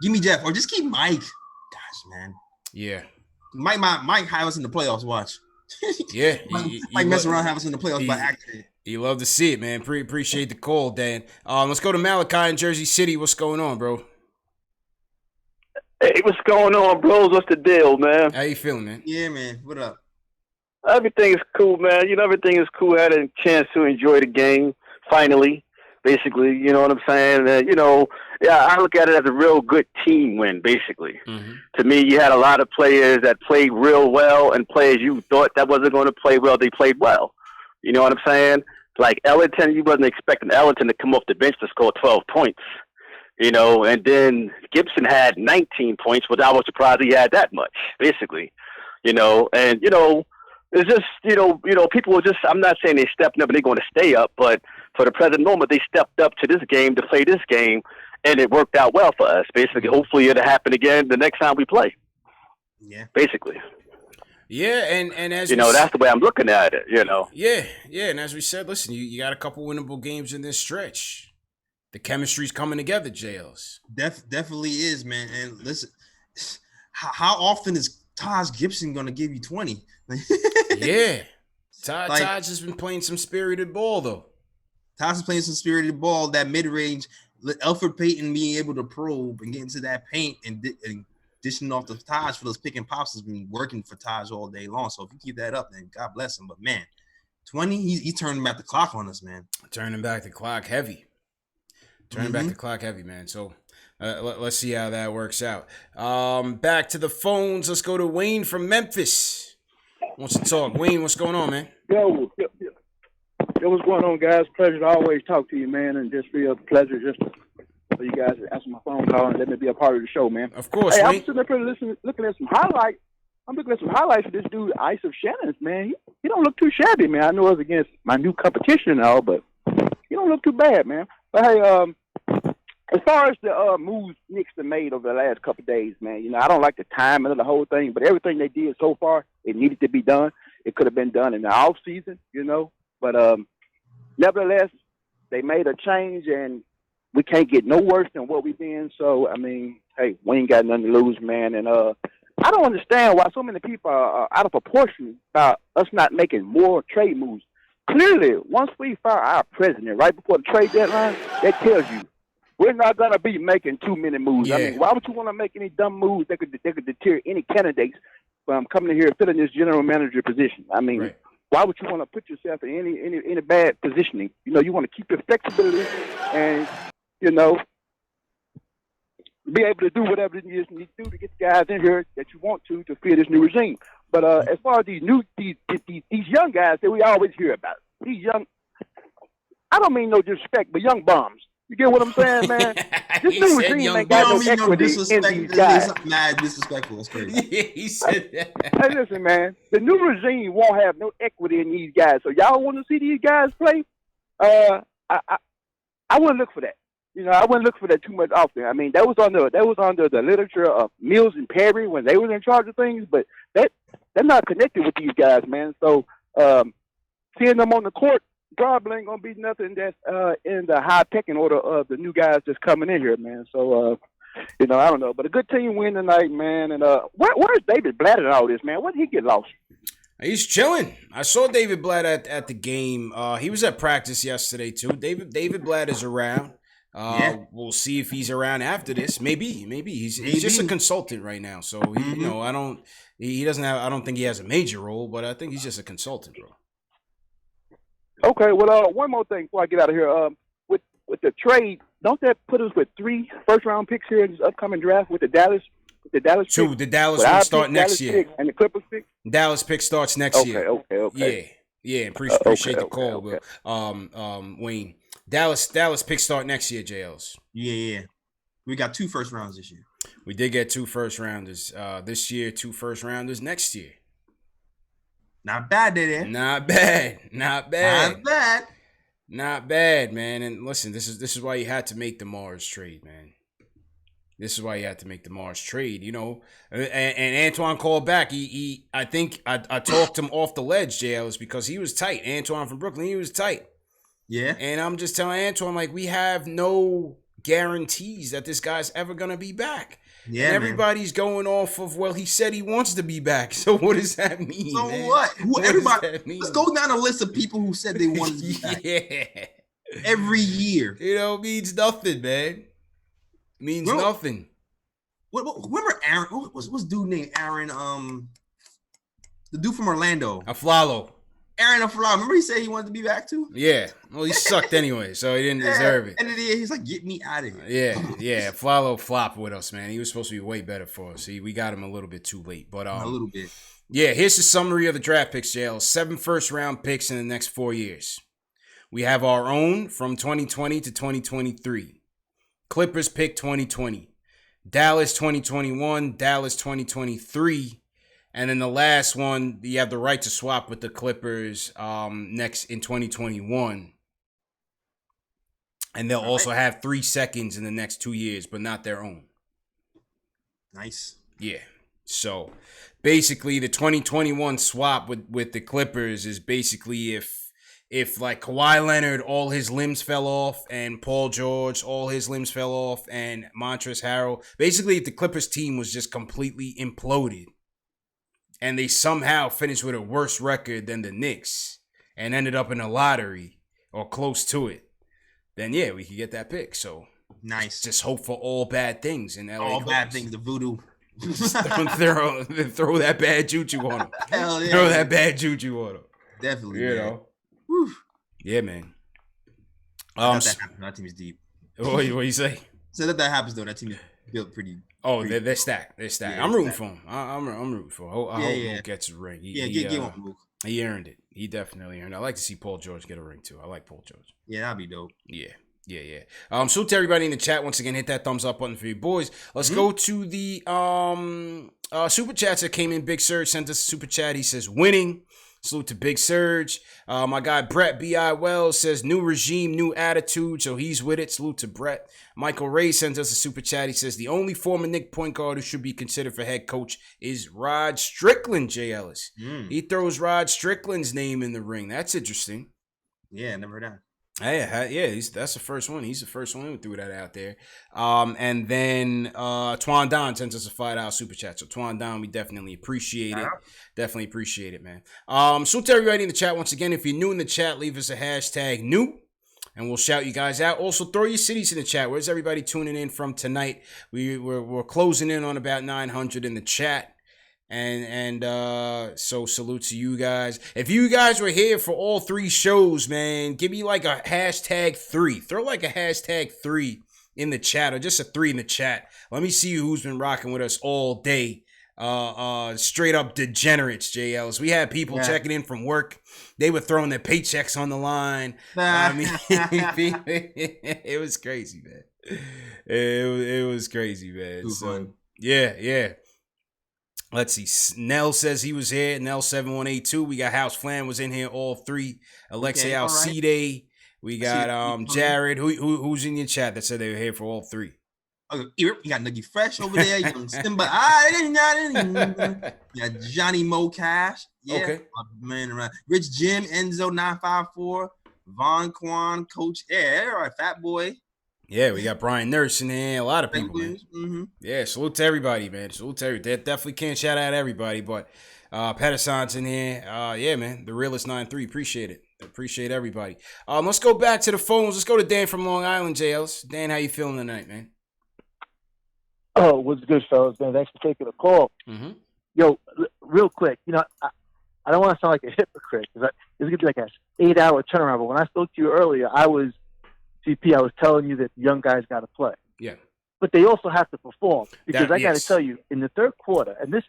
Give me Jeff, or just keep Mike. Gosh, man. Yeah. Mike have us in the playoffs. Watch. Yeah. Mike mess around, have us in the playoffs by accident. You love to see it, man. Appreciate the call, Dan. Let's go to Malachi in Jersey City. What's going on, bro? Hey, what's going on, bros? What's the deal, man? How you feeling, man? Yeah, man. What up? Everything is cool, man. Everything is cool. I had a chance to enjoy the game, finally, basically. You know what I'm saying? I look at it as a real good team win, basically. Mm-hmm. To me, you had a lot of players that played real well and players you thought that wasn't going to play well, they played well. You know what I'm saying? Like Ellington, you wasn't expecting Ellington to come off the bench to score 12 points. And then Gibson had 19 points, but I was surprised he had that much, basically. It's just, people were just, I'm not saying they're stepping up and they're going to stay up, but for the present moment, they stepped up to this game to play this game, and it worked out well for us, basically. Hopefully it'll happen again the next time we play. Yeah. Basically. Yeah, and as that's the way I'm looking at it, Yeah, and as we said, listen, you got a couple winnable games in this stretch. The chemistry's coming together, JLs. Definitely is, man. And listen, how often is Taj Gibson going to give you 20? Yeah. Taj has been playing some spirited ball, though. Taj is playing some spirited ball, that mid-range. Elfrid Payton being able to probe and get into that paint and dishing off the Taj for those pick and pops has been working for Taj all day long. So if you keep that up, then God bless him. But, man, 20, he's turning back the clock on us, man. Turning back the clock heavy. Back the clock heavy, man. So let's see how that works out. Back to the phones. Let's go to Wayne from Memphis. Wants to talk. Wayne, what's going on, man? Yo, what's going on, guys? Pleasure to always talk to you, man, and just be a pleasure just for you guys to answer my phone call and let me be a part of the show, man. Of course, Hey, Wayne. I'm sitting up here looking at some highlights. I'm looking at some highlights of this dude, Ice of Shannon's, man. He don't look too shabby, man. I know it's against my new competition and all, but he don't look too bad, man. But hey, as far as the moves Knicks have made over the last couple of days, man, I don't like the timing of the whole thing, but everything they did so far, it needed to be done. It could have been done in the off season, but nevertheless, they made a change, and we can't get no worse than what we've been. So, I mean, hey, we ain't got nothing to lose, man. And I don't understand why so many people are out of proportion about us not making more trade moves. Clearly, once we fire our president right before the trade deadline, that tells you we're not going to be making too many moves. Yeah. I mean, why would you want to make any dumb moves that could deter any candidates from coming in here and filling this general manager position? I mean, right. Why would you want to put yourself in any bad positioning? You want to keep your flexibility and, be able to do whatever it is you need to do to get the guys in here that you want to fit this new regime. But as far as these young guys that we always hear about, these young, I don't mean no disrespect, but young bums. You get what I'm saying, man? This new regime ain't got no equity in these guys. Mad disrespectful. That's crazy. Yeah, he said that. Hey, listen, man. The new regime won't have no equity in these guys. So y'all want to see these guys play? I wouldn't look for that. I wouldn't look for that too much often. I mean, that was under the literature of Mills and Perry when they were in charge of things, but they're not connected with these guys, man. So seeing them on the court probably ain't gonna be nothing that's in the high pecking order of the new guys that's coming in here, man. So I don't know, but a good team win tonight, man. And where's David Blatt in all this, man? When did he get lost? He's chilling. I saw David Blatt at the game. He was at practice yesterday too. David Blatt is around. We'll see if he's around after this. Maybe he's just a consultant right now. So he, I don't think he has a major role, but I think he's just a consultant, bro. Okay, well, one more thing before I get out of here. With the trade don't that put us with 3 first-round picks here in this upcoming draft with the Dallas? Two. Pick? The Dallas one start next year. And the Clippers pick. Dallas pick starts next year. Okay. Yeah. Appreciate the call, Wayne. Dallas pick start next year. JLs. Yeah. We got 2 first rounds this year. We did get 2 first rounders this year. 2 first rounders next year. Not bad, did it? Not bad, man. And listen, this is why you had to make the Mars trade, man. This is why you had to make the Mars trade, you know. And Antoine called back. I think I talked him off the ledge, JLs, because he was tight. Antoine from Brooklyn, he was tight. Yeah. And I'm just telling Antoine, like, we have no guarantees that this guy's ever gonna be back. Yeah, and everybody's going off of, well, he said he wants to be back. So what does that mean? So man? what? Everybody, let's go down a list of people who said they wanted to be back. Yeah. Every year. You know, it means nothing, man. It means nothing. Remember Aaron? What's dude named Aaron? The dude from Orlando. Aflalo. Aaron Aflalo. Remember he said he wanted to be back too? Yeah. Well, he sucked anyway, so he didn't deserve it. And then he's like, get me out of here. Yeah. Aflalo flopped with us, man. He was supposed to be way better for us. We got him a little bit too late, but a little bit. Yeah. Here's the summary of the draft picks, JL. 7 first-round picks in the next 4 years. We have our own from 2020 to 2023. Clippers pick 2020. Dallas 2021, Dallas 2023, and then the last one, you have the right to swap with the Clippers next in 2021. And they'll also have 3 seconds in the next 2 years, but not their own. Nice. Yeah. So basically the 2021 swap with the Clippers is basically if like Kawhi Leonard, all his limbs fell off, and Paul George, all his limbs fell off, and Montrezl Harrell, basically if the Clippers team was just completely imploded and they somehow finished with a worse record than the Knicks and ended up in a lottery or close to it, then yeah, we could get that pick. So nice. Just hope for all bad things in LA. All bad things, the voodoo. throw that bad juju on him. Hell yeah. Throw that bad juju on him. Definitely, you know. Whew. Yeah, man. That team is deep. What you say? So that happens though. That team is built pretty. Oh, they're stacked. They're stacked. Yeah, I'm rooting for him. I'm rooting for him. I hope Luke gets a ring. Get on Luke. He earned it. He definitely earned it. I like to see Paul George get a ring too. I like Paul George. Yeah, that'd be dope. Yeah. So to everybody in the chat, once again, hit that thumbs up button for you boys. Let's go to the super chats that came in. Big Surge sent us a super chat. He says winning. Salute to Big Surge. My guy Brett B.I. Wells says new regime, new attitude, so he's with it. Salute to Brett. Michael Ray sends us a super chat. He says the only former Knick point guard who should be considered for head coach is Rod Strickland, J. Ellis. He throws Rod Strickland's name in the ring. That's interesting. Yeah, never heard that. Yeah, that's the first one. He's the first one who threw that out there. And then Twan Don sends us a $5 super chat. So Twan Don, we definitely appreciate it. Definitely appreciate it, man. So to everybody in the chat, once again, if you're new in the chat, leave us a hashtag new, and we'll shout you guys out. Also, throw your cities in the chat. Where's everybody tuning in from tonight? We're closing in on about 900 in the chat. And so salute to you guys. If you guys were here for all 3 shows, man, give me like a hashtag 3. Throw like a hashtag 3 in the chat, or just a 3 in the chat. Let me see who's been rocking with us all day. Straight up degenerates, JLs. We had people checking in from work. They were throwing their paychecks on the line. I mean, it was crazy, man. It was crazy, man. So yeah. Let's see. Nell says he was here. Nell 7182. We got House Flan was in here. All 3. Alexei Alcide. Right. We got Jared. Who's in your chat that said they were here for all 3? Okay, you got Nuggy Fresh over there. Young Simba. You got Johnny Mo Cash. Yeah. Okay. Man around. Rich Jim Enzo 954. Von Quan Coach. Yeah, all right. Fat Boy. Yeah, we got Brian Nurse in there. A lot of people, man. Yeah, salute to everybody, man. Salute to everybody. Definitely can't shout out everybody, but Pedersen's in here. Yeah, man. The Realist 93. Appreciate it. Appreciate everybody. Let's go back to the phones. Let's go to Dan from Long Island, JLs. Dan, how you feeling tonight, man? Oh, what's good, fellas, man? Thanks for taking the call. Yo, real quick, you know, I don't want to sound like a hypocrite because it's going to be like an 8-hour turnaround, but when I spoke to you earlier, I was CP, I was telling you that the young guys got to play. Yeah. But they also have to perform because I got to yes. tell you, in the third quarter, and this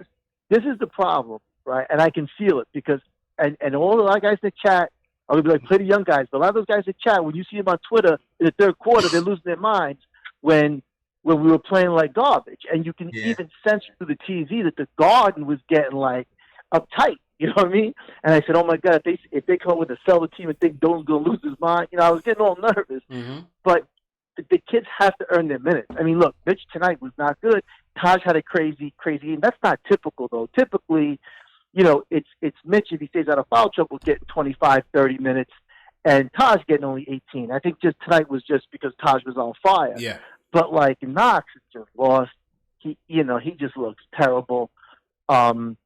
is the problem, right? And I can feel it because and all the guys in the chat are gonna be like, play the young guys. But a lot of those guys in the chat, when you see them on Twitter in the third quarter, they're losing their minds when we were playing like garbage, and you can even sense through the TV that the Garden was getting like uptight. You know what I mean? And I said, oh my God, if they come with a sell the team and think Dolan's gonna lose his mind, I was getting all nervous. Mm-hmm. But the kids have to earn their minutes. I mean, look, Mitch tonight was not good. Taj had a crazy game. That's not typical, though. Typically, it's Mitch, if he stays out of foul trouble, getting 25, 30 minutes, and Taj getting only 18. I think just tonight was just because Taj was on fire. Yeah. But, like, Knox is just lost. He just looks terrible. And,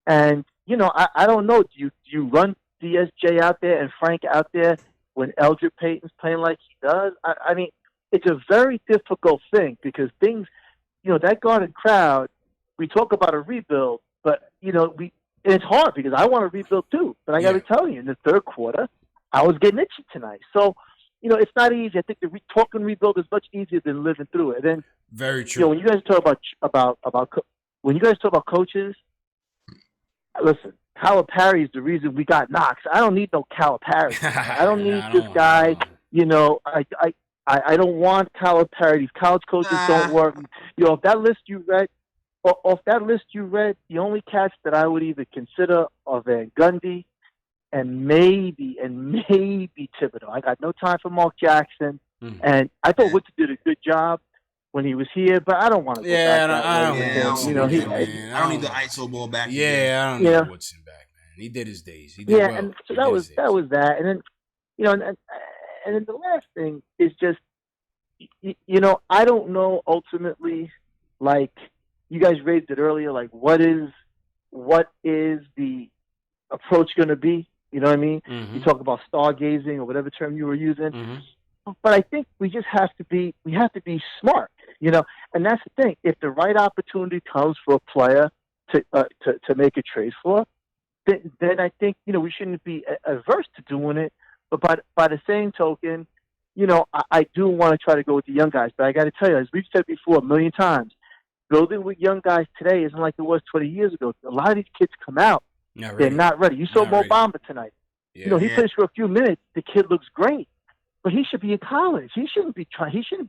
I don't know. Do you run DSJ out there and Frank out there when Eldred Payton's playing like he does? I mean, it's a very difficult thing because things, that Garden crowd, we talk about a rebuild, but, it's hard because I want to rebuild too. But I got to tell you, in the third quarter, I was getting itchy tonight. So, it's not easy. I think talking rebuild is much easier than living through it. And very true. When you guys talk when you guys talk about coaches, listen, Calipari is the reason we got Knox. I don't need no Calipari. I don't need this guy. I don't want Calipari. These college coaches don't work. If that list you read, the only cats that I would even consider are Van Gundy and maybe Thibodeau. I got no time for Mark Jackson, and I thought Woodson did a good job when he was here, but I don't want to go back. I don't need the ISO ball back. Yeah, I don't need Woodson back, man. He did his days. He did well. And so that was that. And then, and then the last thing is just, I don't know ultimately, like you guys raised it earlier, like what is the approach going to be? You know what I mean? Mm-hmm. You talk about stargazing or whatever term you were using. Mm-hmm. But I think we just have to be smart, and that's the thing. If the right opportunity comes for a player to make a trade for, then I think, we shouldn't be averse to doing it. But by the same token, I do want to try to go with the young guys. But I got to tell you, as we've said before a million times, building with young guys today isn't like it was 20 years ago. A lot of these kids come out. They're not ready. You saw Mo Bamba tonight. Yeah, he plays for a few minutes. The kid looks great. But he should be in college. He shouldn't be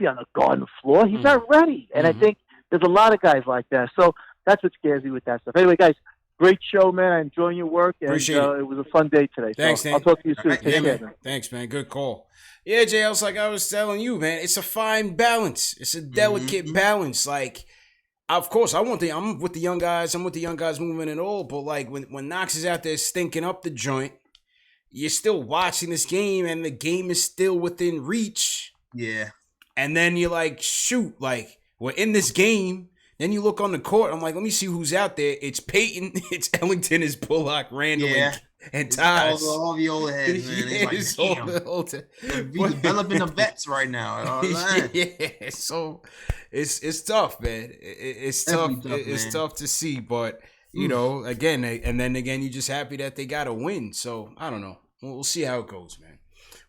on the Garden floor. He's not ready. And I think there's a lot of guys like that. So that's what scares me with that stuff. Anyway, guys, great show, man. I'm enjoying your work. And Appreciate it. It was a fun day today. Thanks, I'll talk to you soon. Right. Yeah, man. Thanks, man. Good call. Yeah, Jay, I was telling you, man, it's a fine balance. It's a delicate balance. Like, of course, I'm with the young guys. I'm with the young guys movement and all. But, like, when Knox is out there stinking up the joint, you're still watching this game, and the game is still within reach. Yeah. And then you're like, shoot, like, we're in this game. Then you look on the court. I'm like, let me see who's out there. It's Peyton, it's Ellington, it's Bullock, Randall, and Taj. All the old heads, man. It's like, damn. We're developing the vets right now. Yeah, so it's tough, man. It's tough. It's tough to see, but again, and then again, you're just happy that they got a win. So I don't know. We'll see how it goes, man.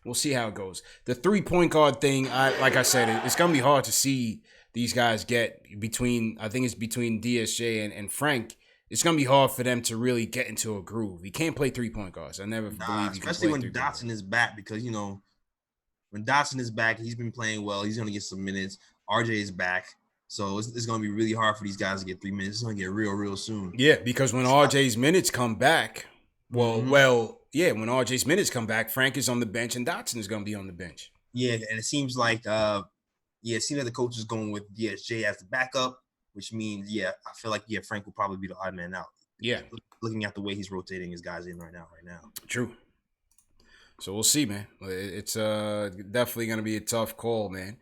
We'll see how it goes. The 3-point guard thing, like I said, it's gonna be hard to see these guys get between. I think it's between DSJ and Frank. It's gonna be hard for them to really get into a groove. He can't play 3-point guards. I never believe he especially can play when Dotson is back, because when Dotson is back, he's been playing well. He's gonna get some minutes. RJ is back. So it's going to be really hard for these guys to get 3 minutes. It's going to get real soon. Yeah, because when RJ's minutes come back, when RJ's minutes come back, Frank is on the bench and Dotson is going to be on the bench. Yeah, and it seems like the coach is going with DSJ as the backup, which means, I feel like, Frank will probably be the odd man out. Yeah. Looking at the way he's rotating his guys in right now. True. So we'll see, man. It's definitely gonna be a tough call, man.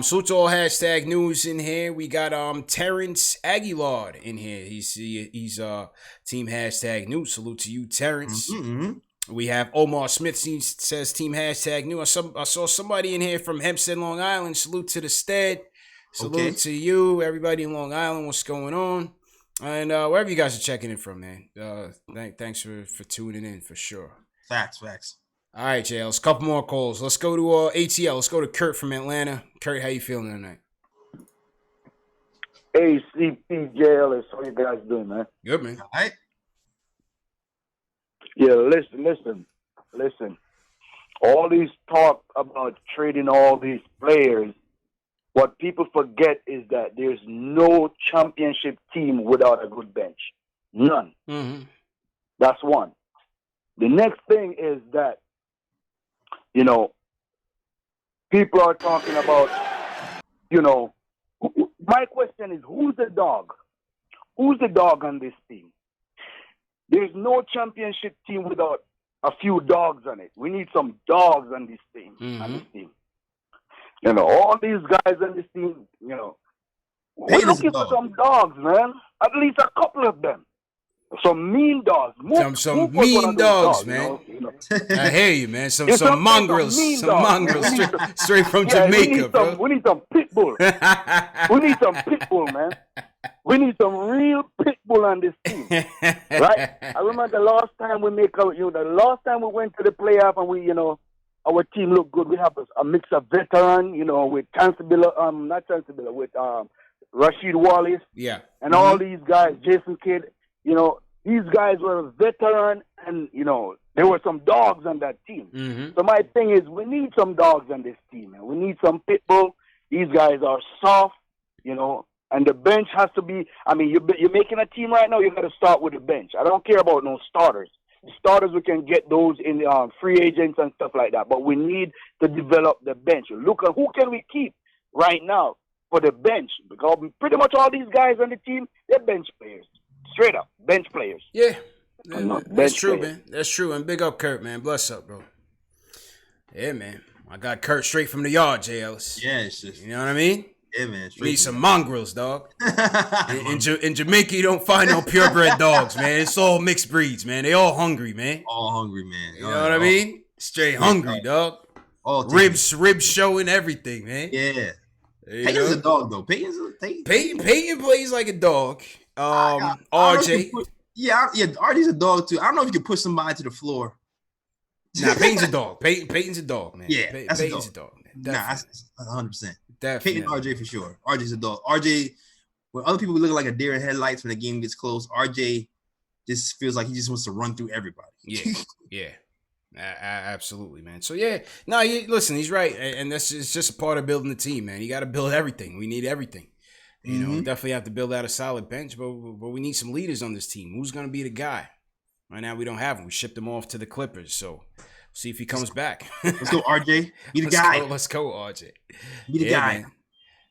So to all hashtag news in here, we got Terrence Aguilar in here. He's team hashtag news. Salute to you, Terrence. Mm-hmm. We have Omar Smith says team hashtag new. I saw somebody in here from Hempstead, Long Island. Salute to the stead. Salute to you, everybody in Long Island. What's going on? And wherever you guys are checking in from, man. Thanks for tuning in for sure. Facts. All right, JL's. A couple more calls. Let's go to ATL. Let's go to Kurt from Atlanta. Kurt, how you feeling tonight? Hey, CPJLS, how you guys doing, man? Good, man. All right. Yeah, listen. All these talk about trading all these players, what people forget is that there's no championship team without a good bench. None. Mm-hmm. That's one. The next thing is that, you know, people are talking about, you know, my question is, who's the dog? Who's the dog on this team? There's no championship team without a few dogs on it. We need some dogs on this team. You know, all these guys on this team, you know, we're looking for some dogs, man. At least a couple of them. Some mean dogs. Some mean dogs, man. You know? I hear you, man. Some mongrels. Some mongrels straight from Jamaica, bro. We need some pit bull. We need some pit bull, man. We need some real pit bull on this team. Right? I remember the last time we went to the playoff and we, you know, our team looked good. We have a mix of veteran, you know, with with Rashid Wallace. Yeah. And all these guys, Jason Kidd, you know, these guys were veteran and, you know, there were some dogs on that team. So my thing is, we need some dogs on this team, man. We need some pit bull. These guys are soft, you know, and the bench has to be, I mean, you're making a team right now, you got to start with the bench. I don't care about no starters. The starters, we can get those in free agents and stuff like that, but we need to develop the bench. Look at who can we keep right now for the bench, because pretty much all these guys on the team, they're bench players. Straight up, bench players. Yeah, that's true, man. That's true. And big up Kurt, man. Bless up, bro. Yeah, man. I got Kurt straight from the yard, J. Ellis. Yeah, it's just, you know what I mean? Yeah, man. You need some mongrels, dog. in Jamaica, you don't find no purebred dogs, man. It's all mixed breeds, man. They all hungry, man. All hungry, man. You know what I mean? Straight hungry, dog. All ribs showing everything, man. Yeah. Peyton's a dog, though. Peyton plays like a dog. RJ. RJ's a dog too. I don't know if you can push somebody to the floor. Nah, Peyton's a dog. Peyton's a dog, man. Yeah, Peyton's a dog, man. Definitely. Nah, that's 100%. Definitely. Peyton, RJ for sure. RJ's a dog. RJ, when other people look like a deer in headlights when the game gets close, RJ just feels like he just wants to run through everybody. Yeah. Absolutely, man. So listen, he's right, and it's just a part of building the team, man. You got to build everything. We need everything. You know, definitely have to build out a solid bench, but we need some leaders on this team. Who's going to be the guy? Right now, we don't have him. We shipped him off to the Clippers, so see if he comes back. Let's go, RJ. Be the guy. Let's go, RJ. Be the guy. Man.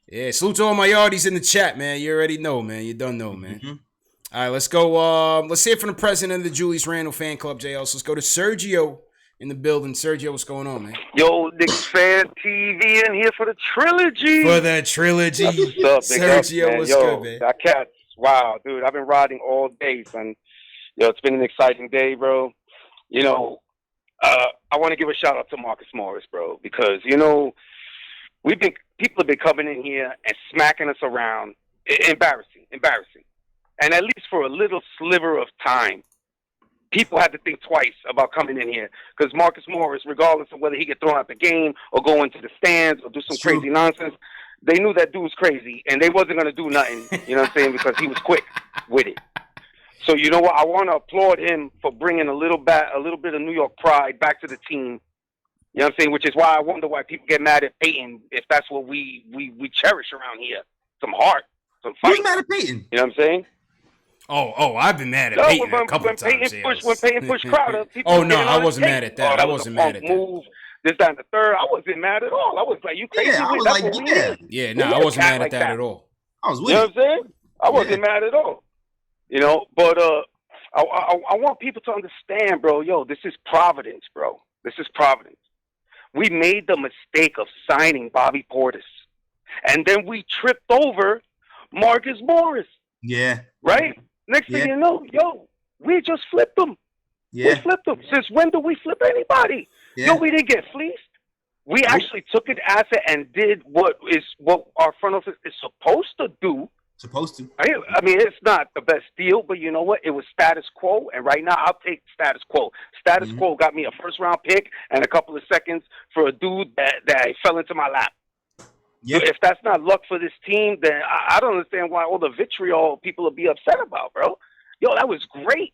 Yeah, salute to all my yardies in the chat, man. You already know, man. You don't know, man. All right, let's go. Let's hear from the president of the Julius Randle fan club, JL. So let's go to Sergio in the building. Sergio, what's going on, man? Yo, Knicks Fan TV in here for the trilogy. For the trilogy. What's up, Sergio, what's good, man? That cat, wow, dude, I've been riding all day, son. Yo, it's been an exciting day, bro. You know, I want to give a shout out to Marcus Morris, bro, because, you know, people have been coming in here and smacking us around. Embarrassing. And at least for a little sliver of time, people had to think twice about coming in here, because Marcus Morris, regardless of whether he get thrown out the game or go into the stands or do some crazy nonsense, they knew that dude was crazy and they wasn't going to do nothing, you know what I'm saying, because he was quick with it. So, you know what? I want to applaud him for bringing a little bit of New York pride back to the team. You know what I'm saying? Which is why I wonder why people get mad at Peyton if that's what we cherish around here. Some heart, some fight. Who's mad at Peyton? You know what I'm saying? Oh, I've been mad at Peyton a couple times. When Peyton pushed Crowder, oh, no, I wasn't mad at that. I wasn't mad at that. Move, this, that, and the third. I wasn't mad at all. I was like, you crazy? Yeah, I was like, yeah. No, I wasn't mad at that at all. I was with you. You know what I'm saying? I wasn't mad at all. You know, but I want people to understand, bro. Yo, this is Providence, bro. This is Providence. We made the mistake of signing Bobby Portis, and then we tripped over Marcus Morris. Yeah. Right? Next thing you know, yo, we just flipped them. Yeah. We flipped them. Since when do we flip anybody? Yeah. Yo, we didn't get fleeced. We actually took an asset and did what our front office is supposed to do. Supposed to. I mean, it's not the best deal, but you know what? It was status quo, and right now I'll take status quo. Status quo got me a first-round pick and a couple of seconds for a dude that fell into my lap. Yep. If that's not luck for this team, then I don't understand why all the vitriol people will be upset about, bro. Yo, that was great.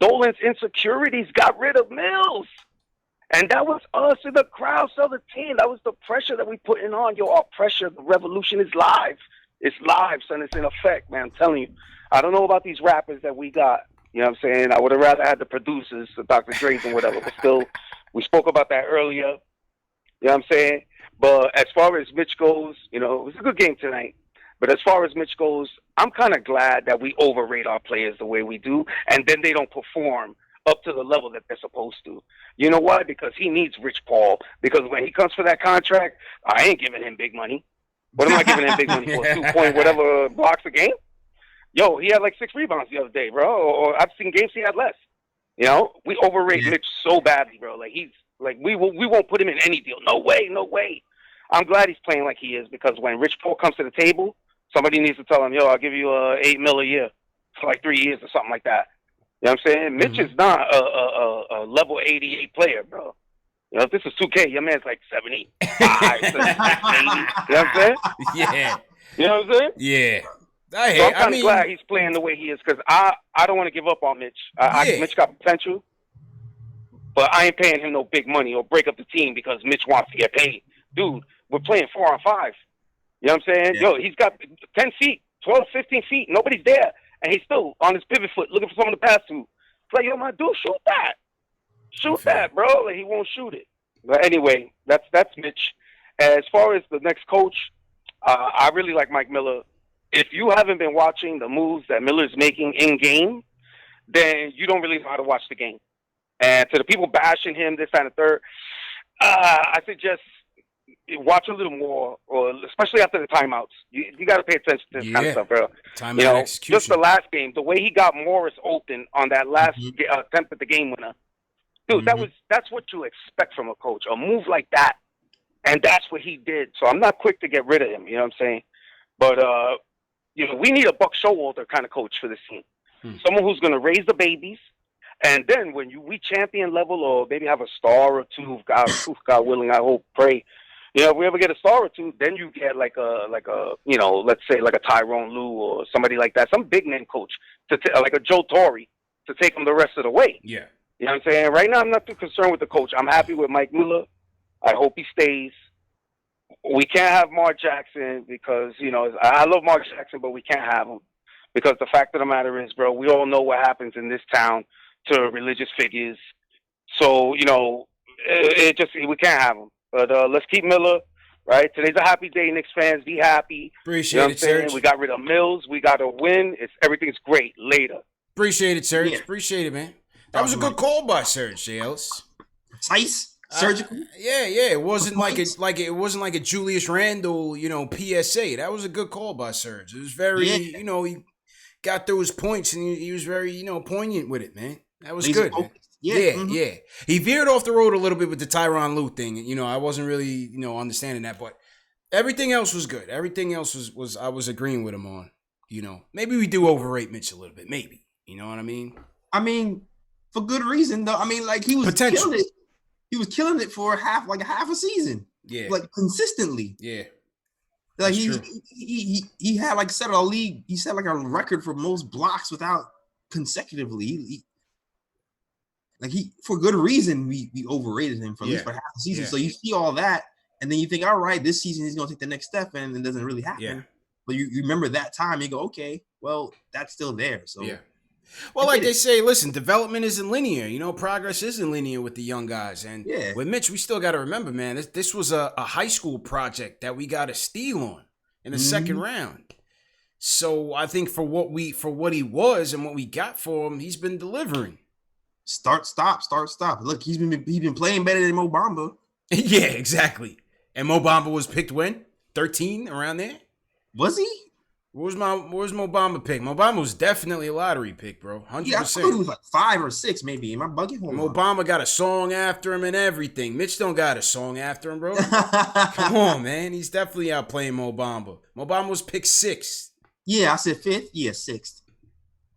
Dolan's insecurities got rid of Mills. And that was us in the crowd, sell the team. That was the pressure that we putting on. Yo, our pressure, the revolution is live. It's live, son. It's in effect, man. I'm telling you. I don't know about these rappers that we got. You know what I'm saying? I would have rather had the producers, the Dr. Dre's and whatever. But still, we spoke about that earlier. You know what I'm saying? But as far as Mitch goes, you know, it was a good game tonight. But as far as Mitch goes, I'm kind of glad that we overrate our players the way we do, and then they don't perform up to the level that they're supposed to. You know why? Because he needs Rich Paul. Because when he comes for that contract, I ain't giving him big money. What am I giving him big money for? 2 point whatever blocks a game? Yo, he had like 6 rebounds the other day, bro. Or I've seen games he had less. You know, we overrate Mitch so badly, bro. Like we won't put him in any deal. No way, no way. I'm glad he's playing like he is, because when Rich Paul comes to the table, somebody needs to tell him, yo, I'll give you $8 million a year for like 3 years or something like that. You know what I'm saying? Mitch is not a level 88 player, bro. You know, if this is 2K, your man's like 75, 80. You know what I'm saying? Yeah. You know what I'm saying? Yeah. I'm kind of glad he's playing the way he is, because I don't want to give up on Mitch. Mitch got potential, but I ain't paying him no big money or break up the team because Mitch wants to get paid. Dude, we're playing 4-on-5. You know what I'm saying? Yeah. Yo, he's got 10 feet, 12, 15 feet. Nobody's there. And he's still on his pivot foot looking for someone to pass to. It's like, yo, my dude, shoot that. Shoot that, bro. Like, he won't shoot it. But anyway, that's Mitch. As far as the next coach, I really like Mike Miller. If you haven't been watching the moves that Miller's making in-game, then you don't really know how to watch the game. And to the people bashing him, this, that, and the third, I suggest watch a little more, or especially after the timeouts. You got to pay attention to this kind of stuff, bro. Timeout execution. Just the last game, the way he got Morris open on that last attempt at the game winner, dude. That's what you expect from a coach, a move like that, and that's what he did. So I'm not quick to get rid of him. You know what I'm saying? But you know, we need a Buck Showalter kind of coach for this team. Someone who's going to raise the babies. And then when we champion level, or maybe have a star or two, God willing, I hope, pray. You know, if we ever get a star or two, then you get like a you know, let's say like a Tyrone Lue or somebody like that, some big name coach like a Joe Torre to take them the rest of the way. Yeah. You know what I'm saying? Right now, I'm not too concerned with the coach. I'm happy with Mike Miller. I hope he stays. We can't have Mark Jackson because, you know, I love Mark Jackson, but we can't have him because the fact of the matter is, bro, we all know what happens in this town to religious figures. So, you know, we can't have him. But let's keep Miller, right? Today's a happy day, Knicks fans. Be happy. Appreciate it, Serge. We got rid of Mills. We got a win. Everything's great. Later. Appreciate it, Serge. Yeah. Appreciate it, man. That was a good call by Serge, J. Ellis. Precise, surgical. Yeah. It wasn't it wasn't like a Julius Randle, you know, PSA. That was a good call by Serge. It was very, you know, he got those points and he was very, you know, poignant with it, man. That was good. Man. Yeah. He veered off the road a little bit with the Tyronn Lue thing. You know, I wasn't really, you know, understanding that, but everything else was good. Everything else was I was agreeing with him on. You know, maybe we do overrate Mitch a little bit. Maybe, you know what I mean? I mean, for good reason though. I mean, like he was killing it. He was killing it for half a season. Yeah, like consistently. Yeah, like he had like set a league. He set like a record for most blocks without consecutively. He for good reason we overrated him for at least for half the season. Yeah. So you see all that, and then you think, all right, this season he's gonna take the next step, and it doesn't really happen. Yeah. But you remember that time, you go, okay, well, that's still there. So yeah. Well, like they say, listen, development isn't linear. You know, progress isn't linear with the young guys. And with Mitch, we still got to remember, man, this was a high school project that we got a steal on in the second round. So I think for what he was and what we got for him, he's been delivering. Start, stop. Look, he's been playing better than Mo Bamba. Yeah, exactly. And Mo Bamba was picked when? 13, around there? Was he? Where's Mo Bamba pick? Mo Bamba was definitely a lottery pick, bro. 100%. Yeah, I thought he was like 5 or 6, maybe. Am I bugging? Mo Bamba got a song after him and everything. Mitch don't got a song after him, bro. Come on, man. He's definitely outplaying Mo Bamba. Mo Bamba was picked 6. Yeah, I said fifth. Yeah, sixth.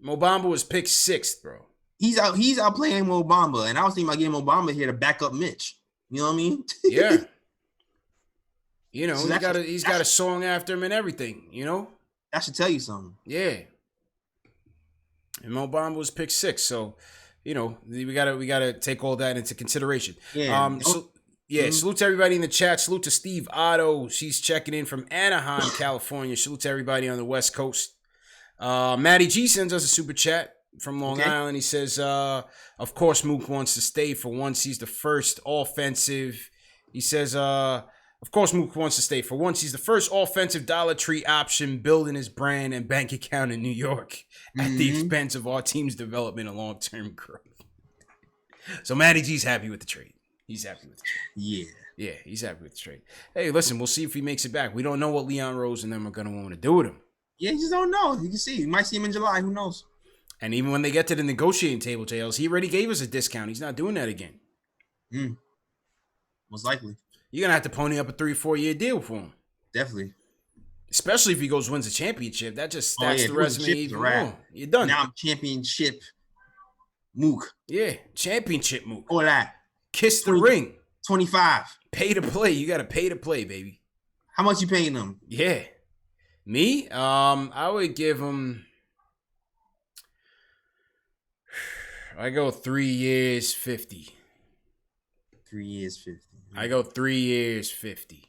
Mo Bamba was picked sixth, bro. He's out playing Mo Bamba, and I was thinking about getting Mo Bamba here to back up Mitch. You know what I mean? Yeah. You know, So he's got a song after him and everything, you know? That should tell you something. Yeah. And Mo Bamba was picked sixth, so you know, we gotta take all that into consideration. Yeah. Salute to everybody in the chat. Salute to Steve Otto. She's checking in from Anaheim, California. Salute to everybody on the West Coast. Matty G sends us a super chat from Long Island. He says, of course, Mook wants to stay. For once, he's the first offensive. He says, of course, Mook wants to stay. For once, he's the first offensive Dollar Tree option building his brand and bank account in New York at the expense of our team's development and long-term growth. So Matty G's happy with the trade. He's happy with the trade. Yeah, he's happy with the trade. Hey, listen, we'll see if he makes it back. We don't know what Leon Rose and them are going to want to do with him. Yeah, you just don't know. You can see. You might see him in July. Who knows? And even when they get to the negotiating table, JLs, he already gave us a discount. He's not doing that again. Most likely. You're going to have to pony up a 3 or 4 year deal for him. Definitely. Especially if he wins a championship. That just stacks the resume even more. You're done. Now I'm championship Mook. Yeah, championship Mook. All that. Kiss the ring. 25. Pay to play. You got to pay to play, baby. How much you paying them? Yeah. Me? I would give him... I go 3 years, 50. 3 years, 50. I go 3 years, 50.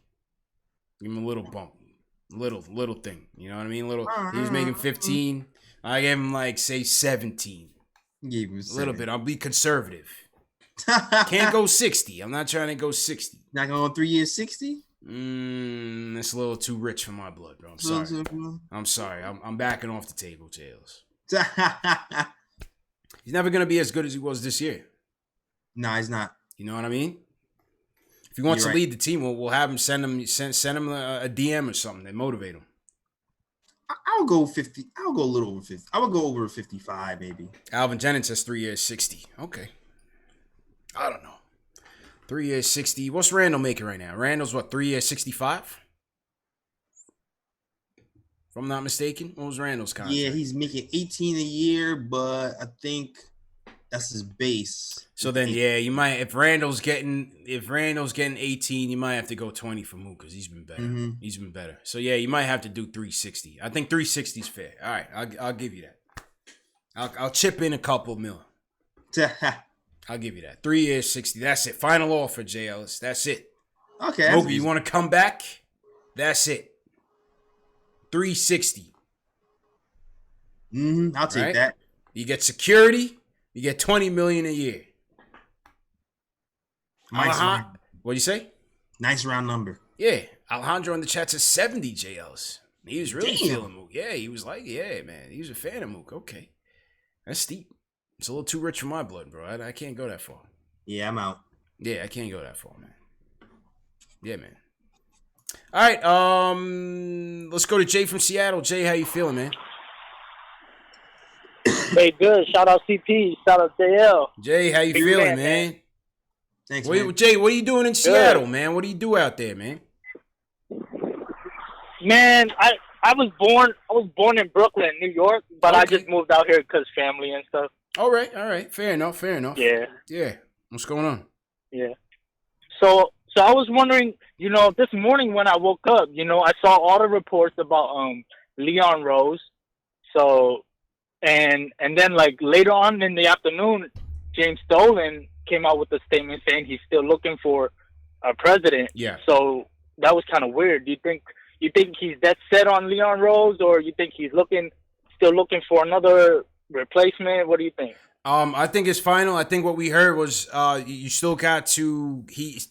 Give him a little bump. Little thing. You know what I mean? He was making 15. I gave him like, say, 17. Gave him a little bit. I'll be conservative. Can't go 60. I'm not trying to go 60. Not going 3 years, 60? That's a little too rich for my blood, bro. I'm sorry. I'm backing off the table, Tails. He's never going to be as good as he was this year. No, he's not. You know what I mean? If he wants to lead the team, we'll have him send him a DM or something that motivate him. I'll go 50. I'll go a little over 50. I would go over 55, maybe. Alvin Jennings says 3 years, 60. Okay. I don't know. 3 years, 60. What's Randall making right now? Randall's what, 3 years, 65? If I'm not mistaken. What was Randall's contract? Yeah, he's making 18 a year, but I think that's his base. So then, yeah, you might if Randall's getting 18, you might have to go 20 for Mook because he's been better. Mm-hmm. He's been better. So yeah, you might have to do 360. I think 360 is fair. All right, I'll give you that. I'll chip in a couple mil. I'll give you that. 3 years, 60. That's it. Final offer, J. Ellis. That's it. Okay. Mook, you want to come back? That's it. 360. I'll take that. You get security. You get $20 million a year. Nice What'd you say? Nice round number. Yeah. Alejandro in the chat says 70 JLs. He was really feeling Mook. Yeah, he was like, yeah, man. He was a fan of Mook. Okay. That's steep. It's a little too rich for my blood, bro. I can't go that far. Yeah, I'm out. Yeah, I can't go that far, man. Yeah, man. All right, let's go to Jay from Seattle. Jay, how you feeling, man? Hey, good. Shout out CP. Shout out JL. Jay, how you feeling, man? Thanks, man. Jay, what are you doing in Seattle, man? What do you do out there, man? Man, I was born in Brooklyn, New York, but I just moved out here because family and stuff. All right. Fair enough. Yeah. What's going on? Yeah. So I was wondering, this morning when I woke up, I saw all the reports about Leon Rose. So and then like later on in the afternoon, James Dolan came out with a statement saying he's still looking for a president. Yeah. So that was kind of weird. Do you think he's that set on Leon Rose, or you think he's still looking for another replacement? What do you think? I think it's final. I think what we heard was you still got to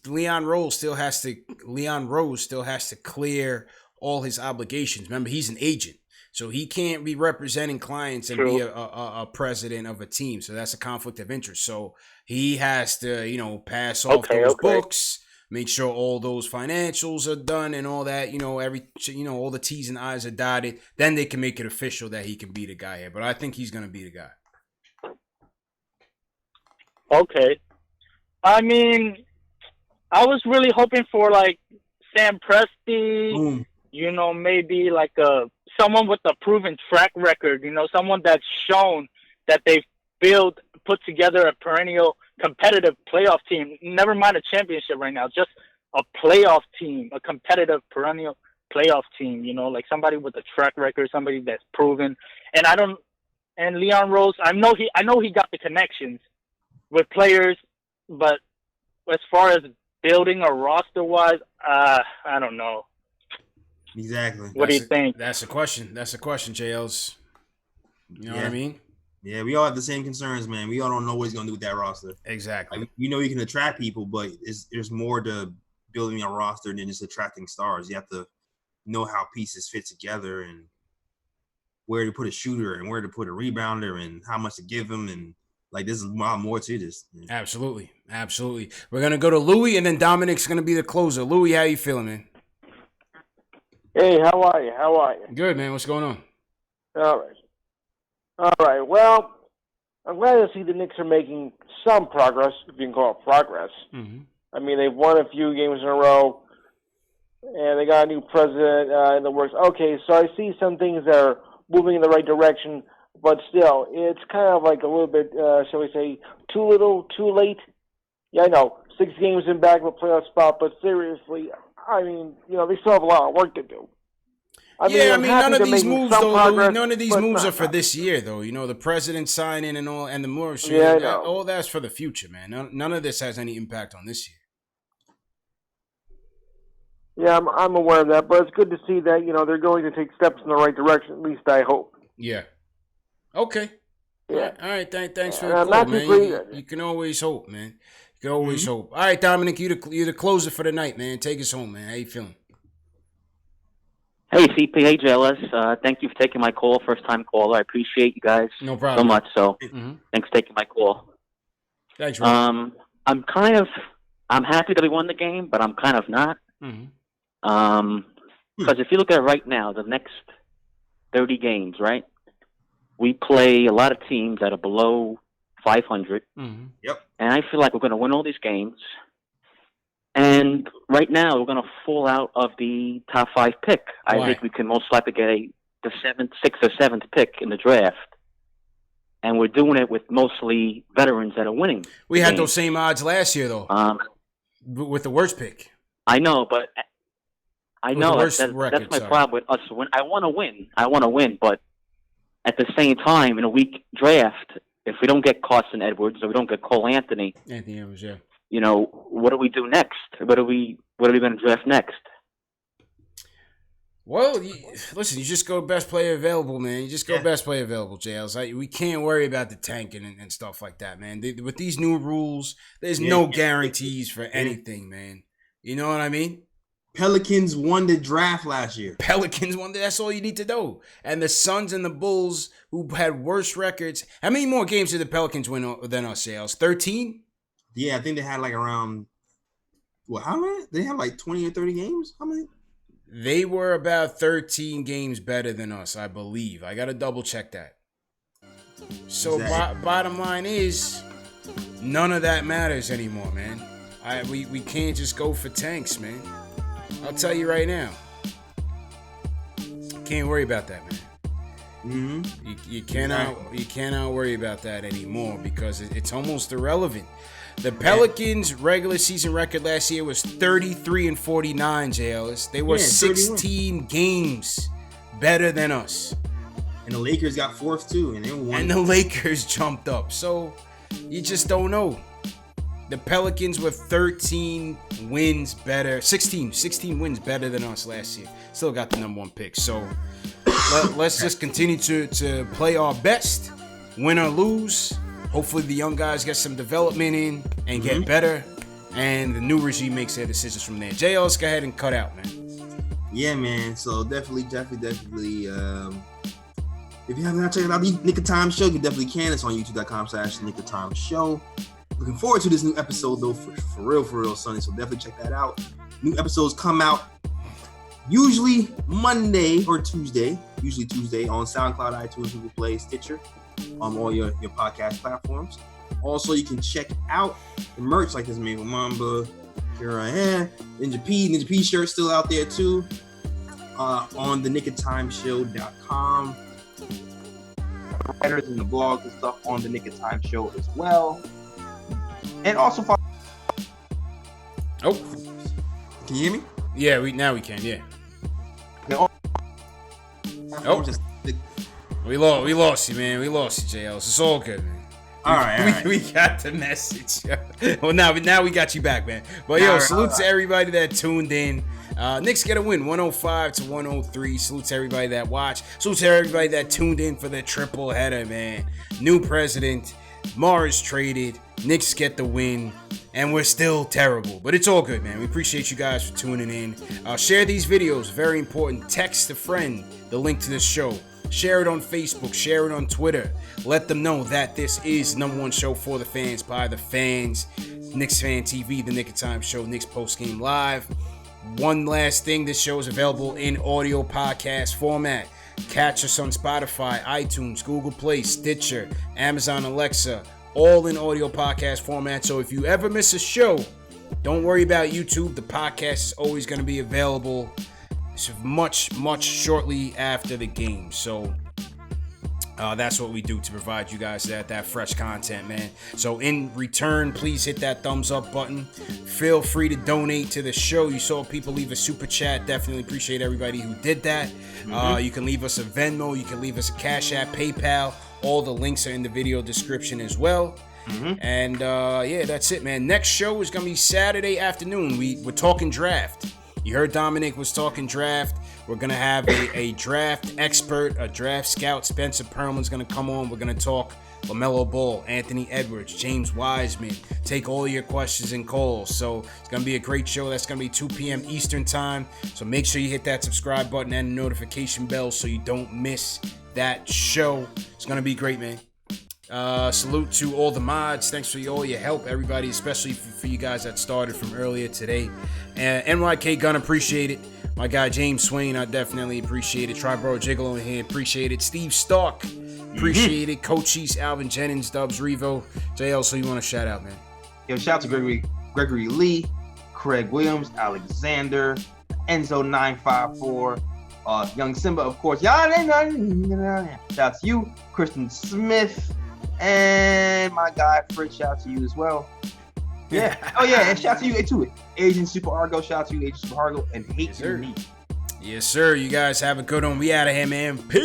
Leon Rose still has to clear all his obligations. Remember, he's an agent, so he can't be representing clients and be a president of a team. So that's a conflict of interest. So he has to pass off those books, make sure all those financials are done and all that. All the T's and I's are dotted. Then they can make it official that he can be the guy here. But I think he's gonna be the guy. Okay. I mean, I was really hoping for like Sam Presti, you know, maybe like someone with a proven track record, you know, someone that's shown that they've put together a perennial competitive playoff team. Never mind a championship right now, just a playoff team, a competitive perennial playoff team, you know, like somebody with a track record, somebody that's proven. And Leon Rose, I know he got the connections with players, but as far as building a roster wise, I don't know. Exactly. What do you think? That's a question. JLs. You know what I mean? Yeah, we all have the same concerns, man. We all don't know what he's gonna do with that roster. Exactly. Like, you know, you can attract people, but there's more to building a roster than just attracting stars. You have to know how pieces fit together and where to put a shooter and where to put a rebounder and how much to give them, and like there's a lot more to this. Absolutely. We're gonna go to Louis, and then Dominic's gonna be the closer. Louis, how you feeling, man? Hey, how are you? Good, man. What's going on? All right. Well, I'm glad to see the Knicks are making some progress, if you can call it progress. Mm-hmm. I mean, they've won a few games in a row, and they got a new president in the works. Okay, so I see some things that are moving in the right direction, but still, it's kind of like a little bit, shall we say, too little, too late. Yeah, I know, 6 games in back of a playoff spot, but seriously, I mean, you know, they still have a lot of work to do. None of these moves, though, Louis, none of these moves are for this year, though. You know, the president signing and all, and the more, all that's for the future, man. None of this has any impact on this year. Yeah, I'm aware of that, but it's good to see that, you know, they're going to take steps in the right direction, at least I hope. Yeah. Okay. Yeah. All right. Thanks for the call, man. You can always hope, man. You can always hope. All right, Dominic, you're the closer for the night, man. Take us home, man. How you feeling? Hey, CP. Hey, JLS. Thank you for taking my call. First-time caller. I appreciate you guys no problem so much. So thanks for taking my call. Thanks, I'm happy that we won the game, but I'm kind of not. Because if you look at it right now, the next 30 games, right, we play a lot of teams that are below 500. Yep. And I feel like we're going to win all these games. And right now, we're going to fall out of the top 5 pick. I think we can most likely get the 6th or 7th pick in the draft. And we're doing it with mostly veterans that are winning. We had those same odds last year, though, with the worst pick. I know, but that's my problem with us. I want to win, but at the same time, in a weak draft, if we don't get Carson Edwards or we don't get Cole Anthony Edwards, yeah. You know, what do we do next? What are we going to draft next? Well, listen, you just go best player available, man. You just go best player available, JLs. We can't worry about the tanking and stuff like that, man. With these new rules, there's no guarantees for anything, man. You know what I mean? Pelicans won the draft last year. That's all you need to know. And the Suns and the Bulls, who had worse records. How many more games did the Pelicans win than us, JLs? 13? Yeah, I think they had like around, how many? They had like 20 or 30 games? How many? They were about 13 games better than us, I believe. I got to double check that. So bottom line is, none of that matters anymore, man. We can't just go for tanks, man. I'll tell you right now. Can't worry about that, man. You cannot worry about that anymore because it's almost irrelevant. The Pelicans' regular season record last year was 33-49, JLS. They were 16 games better than us. And the Lakers got 4th too, and they won. And the Lakers jumped up. So you just don't know. The Pelicans were 16 wins better than us last year. Still got the number 1 pick. So let's just continue to play our best, win or lose. Hopefully the young guys get some development in and get better, and the new regime makes their decisions from there. JL, let's go ahead and cut out, man. Yeah, man. So definitely. If you haven't checked out the Nick of Time Show, you definitely can. It's on youtube.com/Nick of Time Show. Looking forward to this new episode, though, for real, Sonny. So definitely check that out. New episodes come out usually Monday or Tuesday. Usually Tuesday on SoundCloud, iTunes, Google Play, Stitcher, on all your podcast platforms. Also, you can check out the merch like this man with Mamba, Here I Am, Ninja P shirt still out there too. on the nickoftimeshow.com. Writers and the blogs and stuff on the Nick of Time Show as well. And also follow. Oh, can you hear me? Yeah, we can. Yeah. Oh, we lost you, man. We lost you, JL. It's all good, man. All right. We got the message. Well, now we got you back, man. But yo, salute to everybody that tuned in. Knicks get a win, 105-103. Salute to everybody that watched. Salute to everybody that tuned in for the triple header, man. New president, Morris traded, Knicks get the win, and we're still terrible. But it's all good, man. We appreciate you guys for tuning in. Share these videos, very important. Text a friend the link to this show. Share it on Facebook. Share it on Twitter. Let them know that this is the #1 show for the fans, by the fans. Knicks Fan TV, the Nick of Time Show, Knicks Post Game Live. One last thing, this show is available in audio podcast format. Catch us on Spotify, iTunes, Google Play, Stitcher, Amazon Alexa, all in audio podcast format. So if you ever miss a show, don't worry about YouTube. The podcast is always going to be available much shortly after the game. So that's what we do to provide you guys that fresh content, man. So in return, please hit that thumbs up button. Feel free to donate to the show. You saw people leave a super chat. Definitely appreciate everybody who did that. You can leave us a Venmo. You can leave us a Cash App, PayPal. All the links are in the video description as well. And yeah, that's it, man. Next show is gonna be Saturday afternoon. We're talking draft. You heard Dominic was talking draft. We're going to have a draft expert, a draft scout. Spencer Perlman's going to come on. We're going to talk LaMelo Ball, Anthony Edwards, James Wiseman. Take all your questions and calls. So it's going to be a great show. That's going to be 2 p.m. Eastern time. So make sure you hit that subscribe button and the notification bell so you don't miss that show. It's going to be great, man. Salute to all the mods. Thanks for all your help, everybody, especially for you guys that started from earlier today. And NYK Gunn, appreciate it. My guy James Swain, I definitely appreciate it. Triborough Gigolo in here, appreciate it. Steve Stark, appreciate it. Coaches, Alvin Jennings, Dubs, Revo. JL, so you want to shout out, man? Yo, shout out to Gregory Lee, Craig Williams, Alexander, Enzo954, Young Simba, of course. Shout out to you, Kristen Smith, and my guy Fritz. Shout out to you as well. Yeah. Oh yeah, and shout out to you too. Asian Super Argo. Shout out to you, Asian Super Argo, and Hate Me. Yes, sir. You guys have a good one. We out of here, man. Peace.